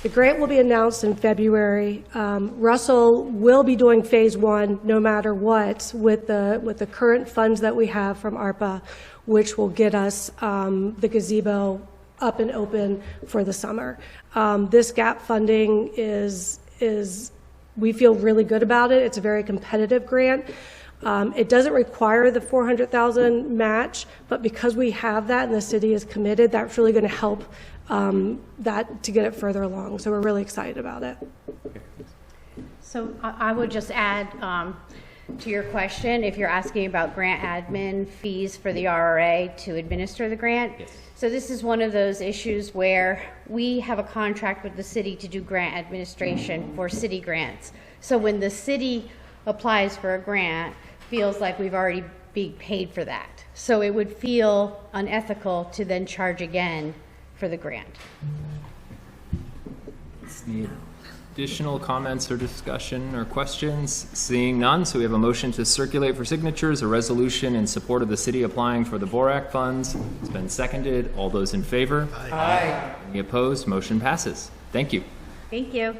The grant will be announced in February. Russell will be doing phase one no matter what with the current funds that we have from ARPA, which will get us the gazebo up and open for the summer. This gap funding is we feel really good about it. It's a very competitive grant. It doesn't require the 400,000 match, but because we have that and the city is committed, that's really going to help that to get it further along. So we're really excited about it. So I would just add to your question, if you're asking about grant admin fees for the RRA to administer the grant. Yes. So this is one of those issues where we have a contract with the city to do grant administration for city grants. So when the city applies for a grant, feels like we've already been paid for that. So it would feel unethical to then charge again for the grant. Any additional comments or discussion or questions? Seeing none, so we have a motion to circulate for signatures, a resolution in support of the city applying for the BORAC funds. It's been seconded. All those in favor? Aye. Any opposed? Motion passes. Thank you. Thank you.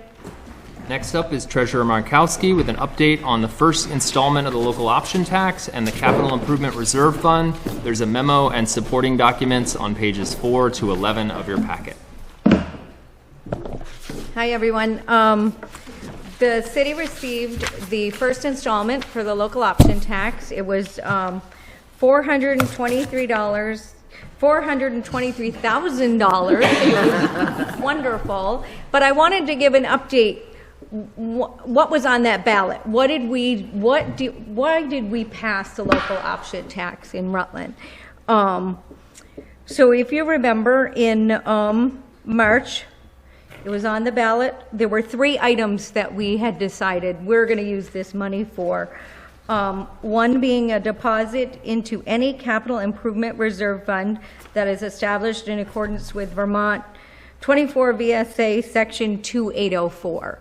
Next up is Treasurer Markowski with an update on the first installment of the local option tax and the Capital Improvement Reserve Fund. There's a memo and supporting documents on pages 4 to 11 of your packet. Hi, everyone. The city received the first installment for the local option tax. It was $423,000. It was wonderful. But I wanted to give an update. What was on that ballot? Why did we pass the local option tax in Rutland? So if you remember, in March, it was on the ballot. There were 3 items that we had decided we're going to use this money for. One being a deposit into any capital improvement reserve fund that is established in accordance with Vermont 24 VSA section 2804.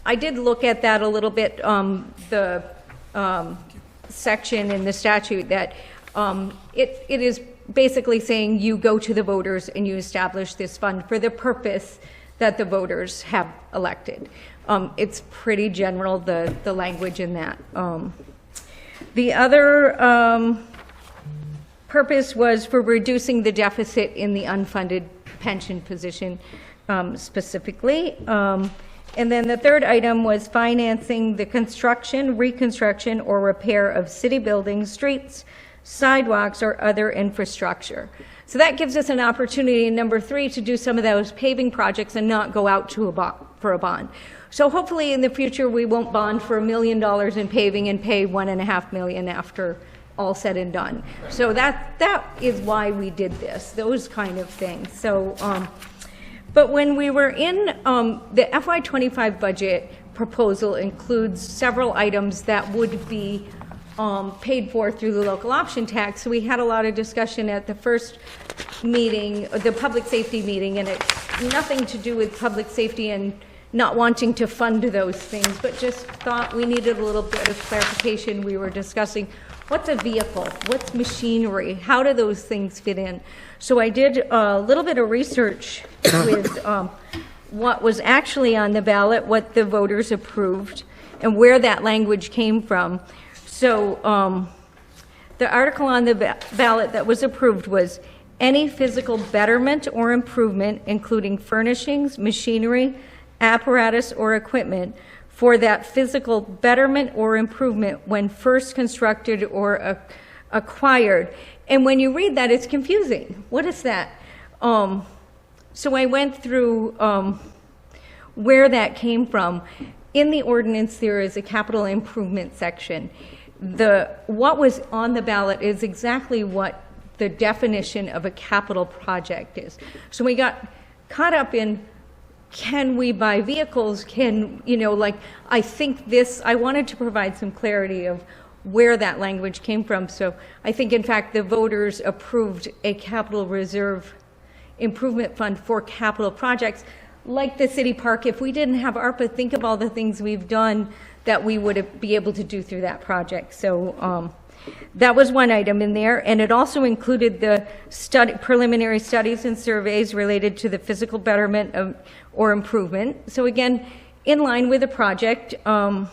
I did look at that a little bit, the section in the statute that it is basically saying you go to the voters and you establish this fund for the purpose that the voters have elected. It's pretty general, the language in that. The other purpose was for reducing the deficit in the unfunded pension position specifically. And then the third item was financing the construction, reconstruction, or repair of city buildings, streets, sidewalks, or other infrastructure. So that gives us an opportunity, number 3, to do some of those paving projects and not go out to for a bond. So hopefully in the future we won't bond for $1 million in paving and pay $1.5 million after all said and done. So that is why we did this, those kind of things. So, but when we were in the FY25 budget proposal includes several items that would be paid for through the local option tax. So we had a lot of discussion at the first meeting, the public safety meeting, and it's nothing to do with public safety and not wanting to fund those things, but just thought we needed a little bit of clarification. We were discussing what's a vehicle, what's machinery, how do those things fit in? So I did a little bit of research with what was actually on the ballot, what the voters approved, and where that language came from. So the article on the ballot that was approved was any physical betterment or improvement, including furnishings, machinery, apparatus, or equipment for that physical betterment or improvement when first constructed or acquired. And when you read that, it's confusing. What is that? So I went through where that came from. In the ordinance, there is a capital improvement section. What was on the ballot is exactly what the definition of a capital project is. So we got caught up in, can we buy vehicles? I think I wanted to provide some clarity of where that language came from. So I think, in fact, the voters approved a capital reserve improvement fund for capital projects like the city park. If we didn't have ARPA, think of all the things we've done that we would be able to do through that project. So that was one item in there, and it also included the preliminary studies and surveys related to the physical betterment or improvement. So again, in line with the project, and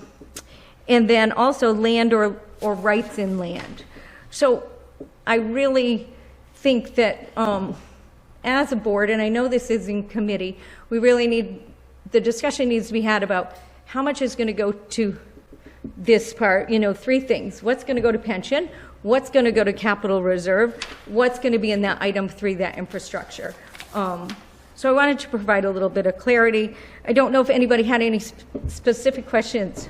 then also land or rights in land. So I really think that as a board, and I know this is in committee, we really need, the discussion needs to be had about how much is going to go to this part, three things. What's going to go to pension? What's going to go to capital reserve? What's going to be in that item 3, that infrastructure? So I wanted to provide a little bit of clarity. I don't know if anybody had any specific questions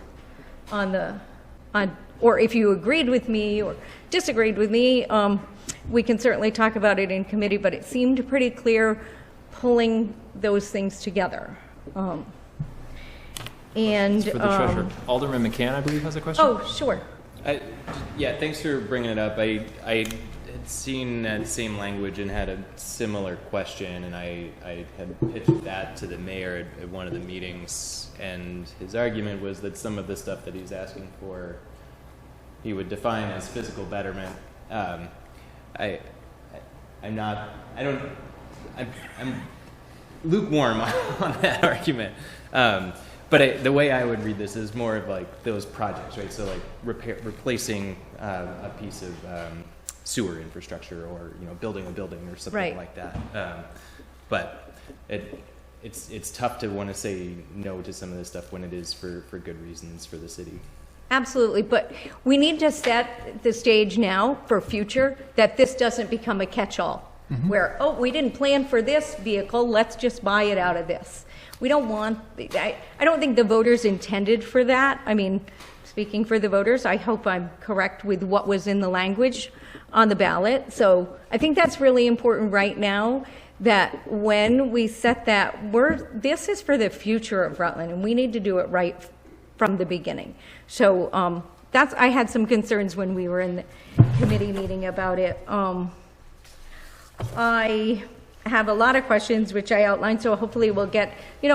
or if you agreed with me or disagreed with me. We can certainly talk about it in committee, but it seemed pretty clear pulling those things together. And for the treasurer, Alderman McCann, I believe, has a question. Oh, sure. Yeah, thanks for bringing it up. I had seen that same language and had a similar question, and I had pitched that to the mayor at one of the meetings, and his argument was that some of the stuff that he's asking for, he would define as physical betterment. I'm lukewarm on that argument. But the way I would read this is more of like those projects, right? So like replacing a piece of sewer infrastructure, or building a building or something like that. But it's tough to want to say no to some of this stuff when it is for good reasons for the city. Absolutely, but we need to set the stage now for future that this doesn't become a catch-all. Where, we didn't plan for this vehicle, let's just buy it out of this. We don't want, I don't think the voters intended for that. I mean, speaking for the voters, I hope I'm correct with what was in the language on the ballot. So I think that's really important right now, that when we set that, this is for the future of Rutland, and we need to do it right from the beginning. So I had some concerns when we were in the committee meeting about it. I have a lot of questions which I outlined, so hopefully we'll get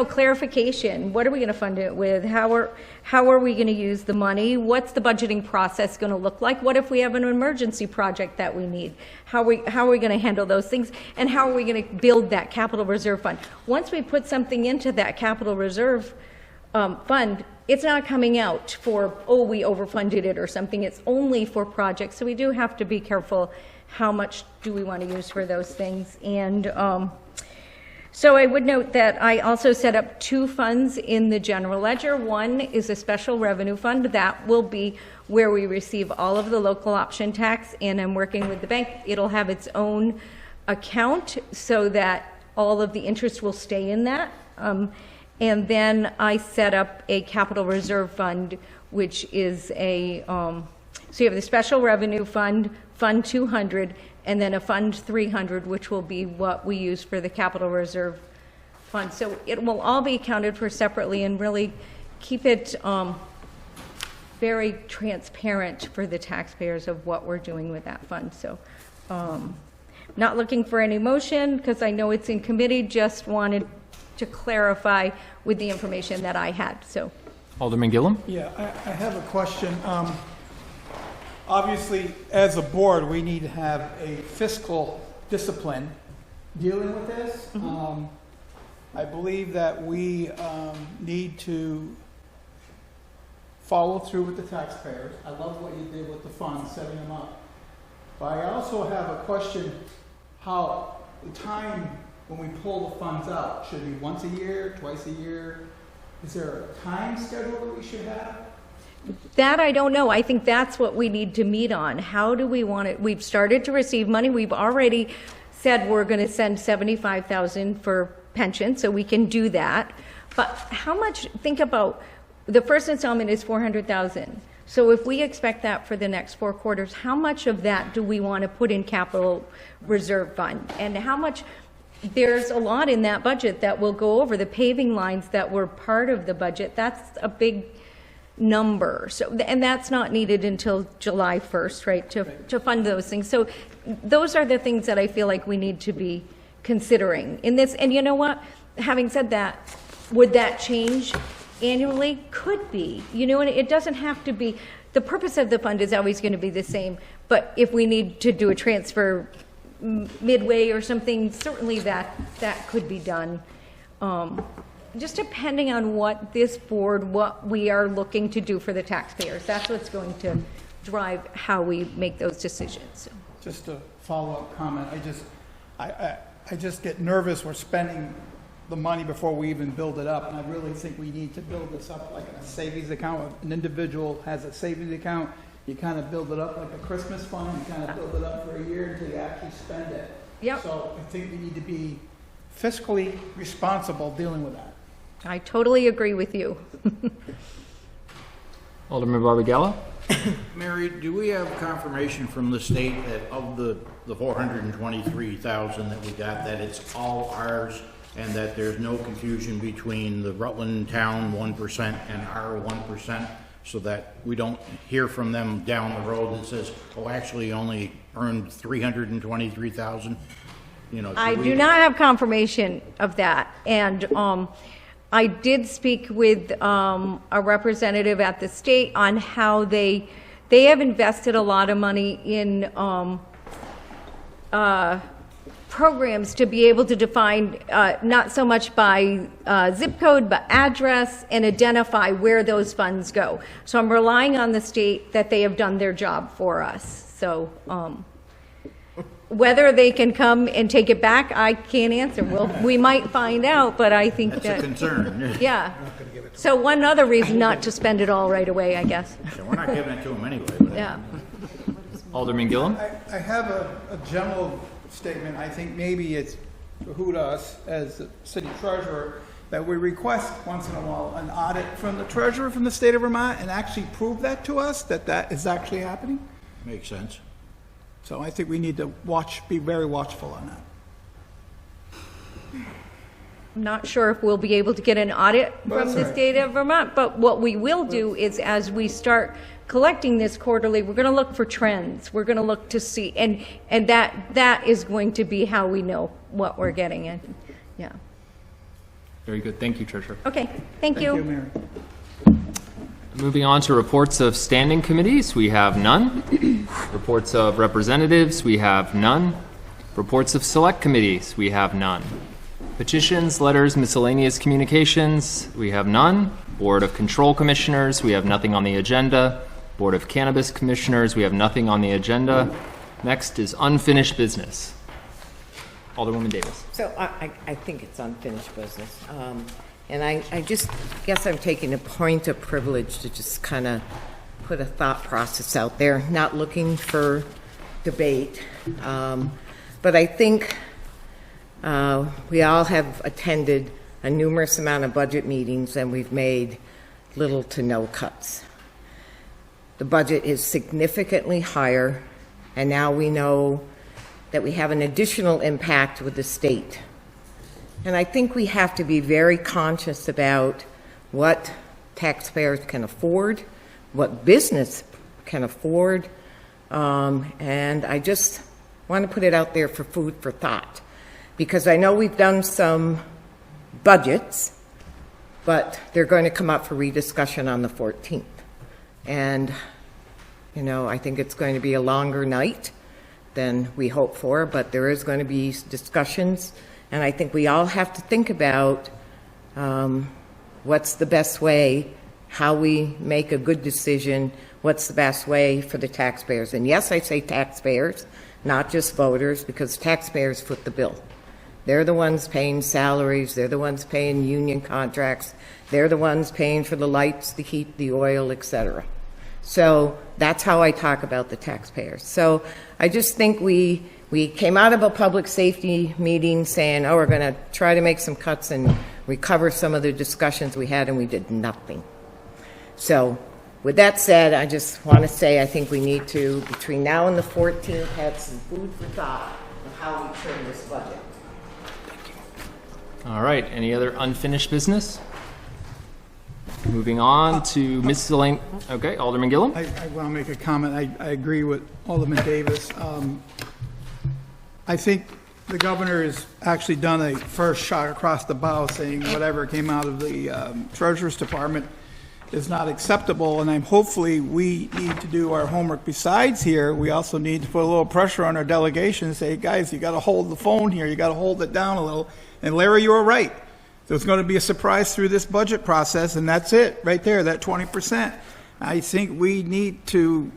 clarification. What are we going to fund it with? How are we going to use the money? What's the budgeting process going to look like? What if we have an emergency project that we need? How are we going to handle those things? And how are we going to build that capital reserve fund? Once we put something into that capital reserve fund, it's not coming out for, we overfunded it or something. It's only for projects. So we do have to be careful. How much do we want to use for those things? And so I would note that I also set up 2 funds in the general ledger. One is a special revenue fund. That will be where we receive all of the local option tax, and I'm working with the bank. It'll have its own account so that all of the interest will stay in that. And then I set up a capital reserve fund, which is so you have the special revenue fund, Fund 200, and then a Fund 300, which will be what we use for the capital reserve fund. So it will all be accounted for separately and really keep it very transparent for the taxpayers of what we're doing with that fund. So not looking for any motion because I know it's in committee, just wanted to clarify with the information that I had. So, Alderman Gillum? Yeah, I have a question. Obviously, as a board, we need to have a fiscal discipline dealing with this. I believe that we need to follow through with the taxpayers. I love what you did with the funds, setting them up. But I also have a question, how the time when we pull the funds out, should it be once a year, twice a year? Is there a time schedule that we should have? That I don't know. I think that's what we need to meet on. How do we want it? We've started to receive money. We've already said we're going to send $75,000 for pension, so we can do that. But how much? Think about the first installment is $400,000. So if we expect that for the next 4 quarters, how much of that do we want to put in capital reserve fund, and how much? there's a lot in that budget that will go over. The paving lines that were part of the budget, that's a big number. So, and that's not needed until July 1st, right, to fund those things. So those are the things that I feel like we need to be considering in this. And you know what? Having said that, would that change annually? Could be. You know, and it doesn't have to be. The purpose of the fund is always going to be the same. But if we need to do a transfer midway or something, certainly that could be done. Just depending on what this board, what we are looking to do for the taxpayers. That's what's going to drive how we make those decisions. Just a follow-up comment. I just get nervous we're spending the money before we even build it up, and I really think we need to build this up like a savings account. An individual has a savings account, you kind of build it up like a Christmas fund, you kind of build it up for a year until you actually spend it. Yep. So I think we need to be fiscally responsible dealing with that. I totally agree with you. Alderman Barbagallo? Mary, do we have confirmation from the state that of the 423,000 that we got, that it's all ours and that there's no confusion between the Rutland town 1% and our 1%, so that we don't hear from them down the road that says, oh, actually only earned 323,000? You know, I do not have confirmation of that. And I did speak with a representative at the state on how they have invested a lot of money in programs to be able to define not so much by zip code but address and identify where those funds go. So I'm relying on the state that they have done their job for us. So whether they can come and take it back, I can't answer. We might find out, but I think that's a concern. Yeah. So one other reason not to spend it all right away, I guess. So we're not giving it to them anyway. But yeah. Alderman Gillum? I have a general statement. I think maybe it's behooved us as the city treasurer that we request once in a while an audit from the treasurer from the state of Vermont and actually prove that to us, that is actually happening. Makes sense. So I think we need to be very watchful on that. I'm not sure if we'll be able to get an audit from the state of Vermont, but what we will do is as we start collecting this quarterly, we're going to look for trends. We're going to look to see, and that is going to be how we know what we're getting in. Yeah. Very good. Thank you, Treasurer. Okay. Thank you. Thank you, Mary. Moving on to reports of standing committees, we have none. Reports of representatives, we have none. Reports of select committees, we have none. Petitions, letters, miscellaneous communications, we have none. Board of Control Commissioners, we have nothing on the agenda. Board of Cannabis Commissioners, we have nothing on the agenda. Next is unfinished business. Alderwoman Davis. So I think it's unfinished business. And I just guess I'm taking a point of privilege to just kind of put a thought process out there, not looking for debate. But I think we all have attended a numerous amount of budget meetings and we've made little to no cuts. The budget is significantly higher, and now we know that we have an additional impact with the state. And I think we have to be very conscious about what taxpayers can afford, what business can afford, and I just want to put it out there for food for thought. Because I know we've done some budgets, but they're going to come up for rediscussion on the 14th. And, you know, I think it's going to be a longer night than we hope for, but there is going to be discussions. And I think we all have to think about what's the best way, how we make a good decision, what's the best way for the taxpayers. And yes, I say taxpayers, not just voters, because taxpayers foot the bill. They're the ones paying salaries, they're the ones paying union contracts, they're the ones paying for the lights, the heat, the oil, etc. So that's how I talk about the taxpayers. So I just think we came out of a public safety meeting saying, oh, we're going to try to make some cuts and recover some of the discussions we had, and we did nothing. So with that said, I just want to say I think we need to, between now and the 14th, have some food for thought of how we trim this budget. All right, any other unfinished business? Moving on to miscellaneous. Okay, Alderman Gillum. I want to make a comment. I agree with Alderman Davis. I think the governor has actually done a first shot across the bow, saying whatever came out of the Treasurer's Department is not acceptable, and hopefully we need to do our homework. Besides here, we also need to put a little pressure on our delegation and say, guys, you got to hold the phone here, you got to hold it down a little. And Larry, you were right. There's going to be a surprise through this budget process, and that's it right there, that 20%. I think we need to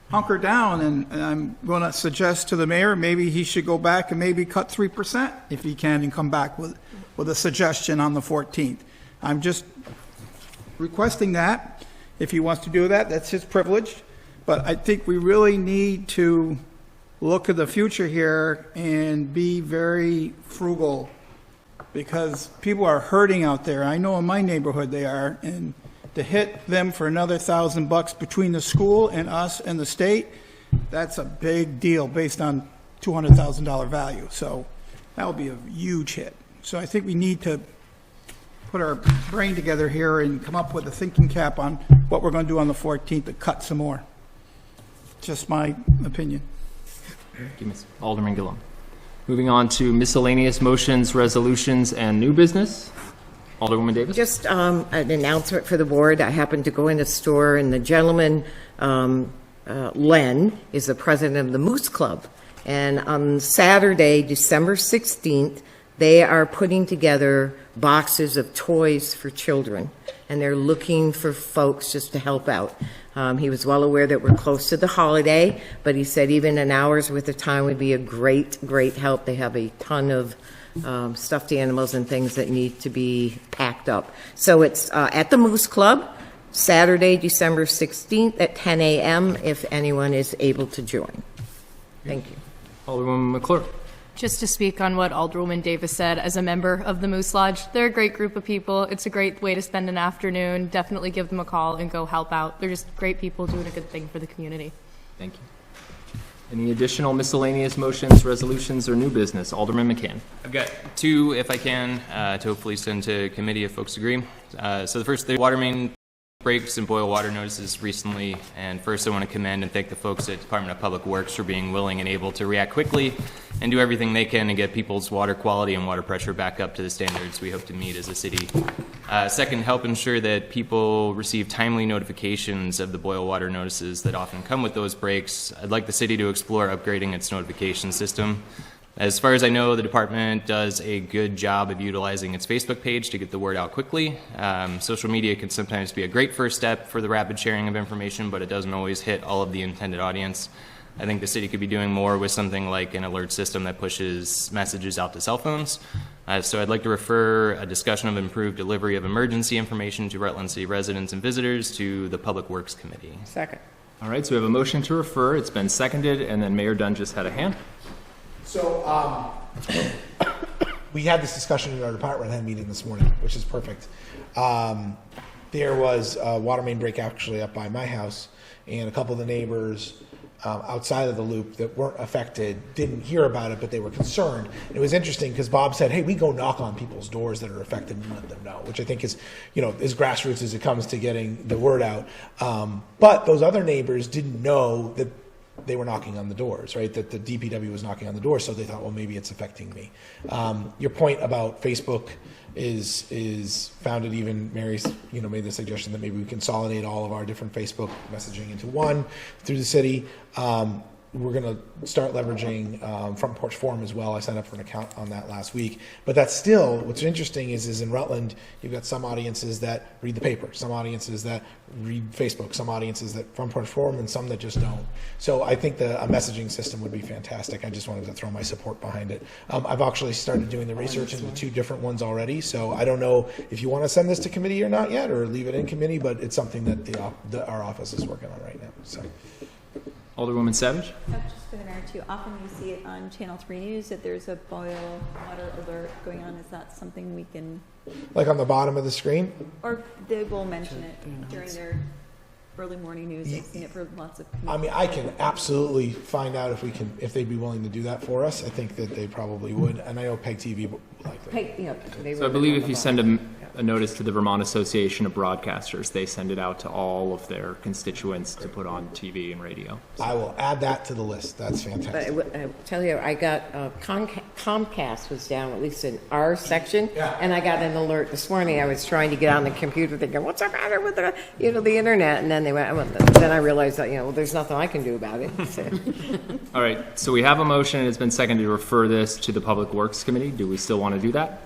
hunker down, and I'm going to suggest to the mayor maybe he should go back and maybe cut 3% if he can, and come back with a suggestion on the 14th. I'm just requesting that. If he wants to do that, that's his privilege. But I think we really need to look at the future here and be very frugal, because people are hurting out there. I know in my neighborhood they are, and to hit them for another $1,000 between the school and us and the state, that's a big deal based on $200,000 value. So that would be a huge hit. So I think we need to put our brain together here and come up with a thinking cap on what we're going to do on the 14th to cut some more. Just my opinion. Alderman Gillum. Moving on to miscellaneous motions, resolutions, and new business. Alderwoman Davis. Just an announcement for the board. I happened to go in a store, and the gentleman, Len, is the president of the Moose Club. And on Saturday, December 16th, they are putting together boxes of toys for children, and they're looking for folks just to help out. He was well aware that we're close to the holiday, but he said even an hour's worth of time would be a great help. They have a ton of stuffed animals and things that need to be packed up. So it's at the Moose Club, Saturday, December 16th at 10 a.m. if anyone is able to join. Thank you. Alderwoman McClure. Just to speak on what Alderwoman Davis said, as a member of the Moose Lodge, they're a great group of people. It's a great way to spend an afternoon. Definitely give them a call and go help out. They're just great people doing a good thing for the community. Thank you. Any additional miscellaneous motions, resolutions, or new business? Alderman McCann. I've got two, if I can, to hopefully send to committee if folks agree. So the first, the water main breaks and boil water notices recently. And first, I want to commend and thank the folks at Department of Public Works for being willing and able to react quickly and do everything they can to get people's water quality and water pressure back up to the standards we hope to meet as a city. Second, help ensure that people receive timely notifications of the boil water notices that often come with those breaks. I'd like the city to explore upgrading its notification system. As far as I know, the department does a good job of utilizing its Facebook page to get the word out quickly. Social media can sometimes be a great first step for the rapid sharing of information, but it doesn't always hit all of the intended audience. I think the city could be doing more with something like an alert system that pushes messages out to cell phones. So I'd like to refer a discussion of improved delivery of emergency information to Rutland City residents and visitors to the Public Works Committee. Second. All right, so we have a motion to refer. It's been seconded, and then Mayor Dunn just had a hand. So we had this discussion in our department head meeting this morning, which is perfect. There was a water main break actually up by my house, and a couple of the neighbors outside of the loop that weren't affected didn't hear about it, but they were concerned. And it was interesting because Bob said, hey, we go knock on people's doors that are affected and let them know, which I think is, as grassroots as it comes to getting the word out. But those other neighbors didn't know that they were knocking on the doors, right? That the DPW was knocking on the door, so they thought, well, maybe it's affecting me. Your point about Facebook is founded. Even Mary's, made the suggestion that maybe we consolidate all of our different Facebook messaging into one through the city. We're going to start leveraging Front Porch Forum as well. I signed up for an account on that last week. But that's still, what's interesting is in Rutland, you've got some audiences that read the paper, some audiences that read Facebook, some audiences that Front Porch Forum, and some that just don't. So I think a messaging system would be fantastic. I just wanted to throw my support behind it. I've actually started doing the research into 2 different ones already. So I don't know if you want to send this to committee or not yet, or leave it in committee, but it's something that our office is working on right now. So. Alderwoman Savage. Just for the mayor too, often we see it on Channel 3 News that there's a boil water alert going on. Is that something we can... Like on the bottom of the screen? Or they will mention it during their early morning news. I've seen it for lots of. I mean, I can absolutely find out if they'd be willing to do that for us. I think that they probably would, and I know PEG TV would likely. So I believe if you send a notice to the Vermont Association of Broadcasters, they send it out to all of their constituents to put on TV and radio. I will add that to the list. That's fantastic. But I tell you, I got Comcast was down, at least in our section, and I got an alert this morning. I was trying to get on the computer thinking, what's the matter with the internet? And then they went. Then I realized that there's nothing I can do about it. So. All right. So we have a motion. It's been seconded to refer this to the Public Works Committee. Do we still want to do that?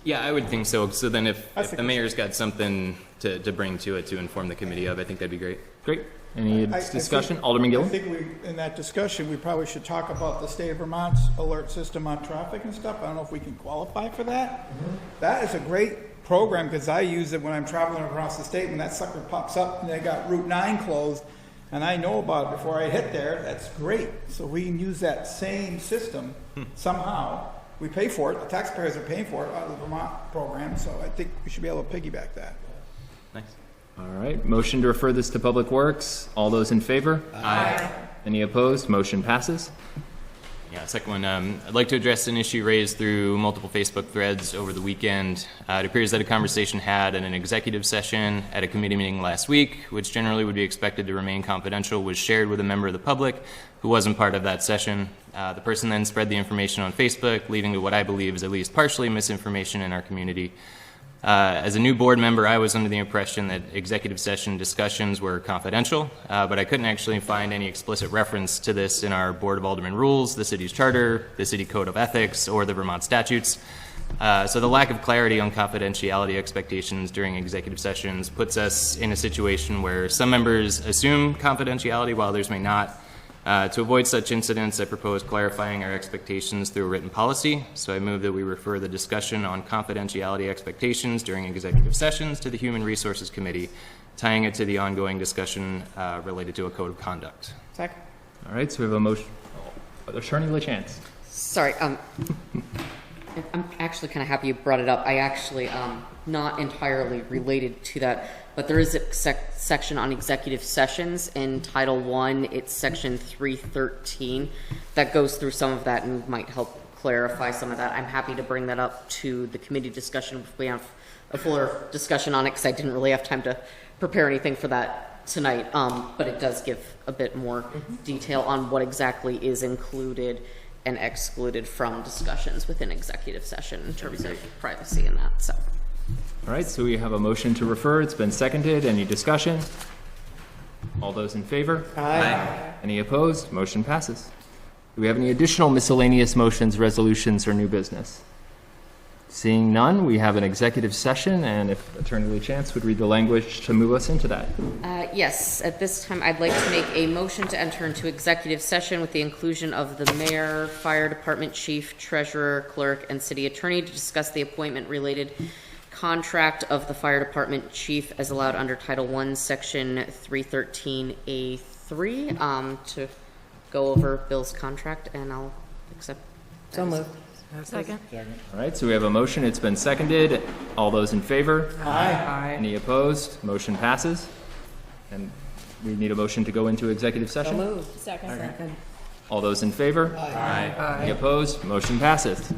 Yeah, I would think so. So then if the mayor's got something to bring to it to inform the committee of, I think that'd be great. Great. Any discussion? Alderman Gillum? I think in that discussion, we probably should talk about the state of Vermont's alert system on traffic and stuff. I don't know if we can qualify for that. That is a great program because I use it when I'm traveling across the state. When that sucker pops up and they got Route 9 closed, and I know about it before I hit there, that's great. So we can use that same system somehow. We pay for it. The taxpayers are paying for it out of the Vermont program. So I think we should be able to piggyback that. Nice. All right. Motion to refer this to Public Works. All those in favor? Aye. Any opposed? Motion passes. Yeah, second one, I'd like to address an issue raised through multiple Facebook threads over the weekend. It appears that a conversation had in an executive session at a committee meeting last week, which generally would be expected to remain confidential, was shared with a member of the public who wasn't part of that session. The person then spread the information on Facebook, leading to what I believe is at least partially misinformation in our community. As a new board member, I was under the impression that executive session discussions were confidential, but I couldn't actually find any explicit reference to this in our Board of Aldermen rules, the city's charter, the city code of ethics, or the Vermont statutes. So the lack of clarity on confidentiality expectations during executive sessions puts us in a situation where some members assume confidentiality while others may not. To avoid such incidents, I propose clarifying our expectations through a written policy. So I move that we refer the discussion on confidentiality expectations during executive sessions to the Human Resources Committee, tying it to the ongoing discussion related to a code of conduct. Second. All right, so we have a motion. Attorney LaChance. Sorry, I'm actually kind of happy you brought it up. I actually, not entirely related to that, but there is a section on executive sessions in Title I. It's section 313 that goes through some of that and might help clarify some of that. I'm happy to bring that up to the committee discussion if we have a fuller discussion on it, because I didn't really have time to prepare anything for that tonight. But it does give a bit more detail on what exactly is included and excluded from discussions within executive session in terms of privacy and that. So. All right, so we have a motion to refer. It's been seconded. Any discussion? All those in favor? Aye. Any opposed? Motion passes. Do we have any additional miscellaneous motions, resolutions, or new business? Seeing none, we have an executive session, and if Attorney LaChance would read the language to move us into that. Yes, at this time I'd like to make a motion to enter into executive session with the inclusion of the mayor, fire department chief, treasurer, clerk, and city attorney to discuss the appointment related contract of the fire department chief as allowed under Title I, Section 313A3, to go over Bill's contract, and I'll accept. So moved. Second. All right, so we have a motion. It's been seconded. All those in favor? Aye. Any opposed? Motion passes. And we need a motion to go into executive session. So moved. Second. All those in favor? Aye. Any opposed? Motion passes.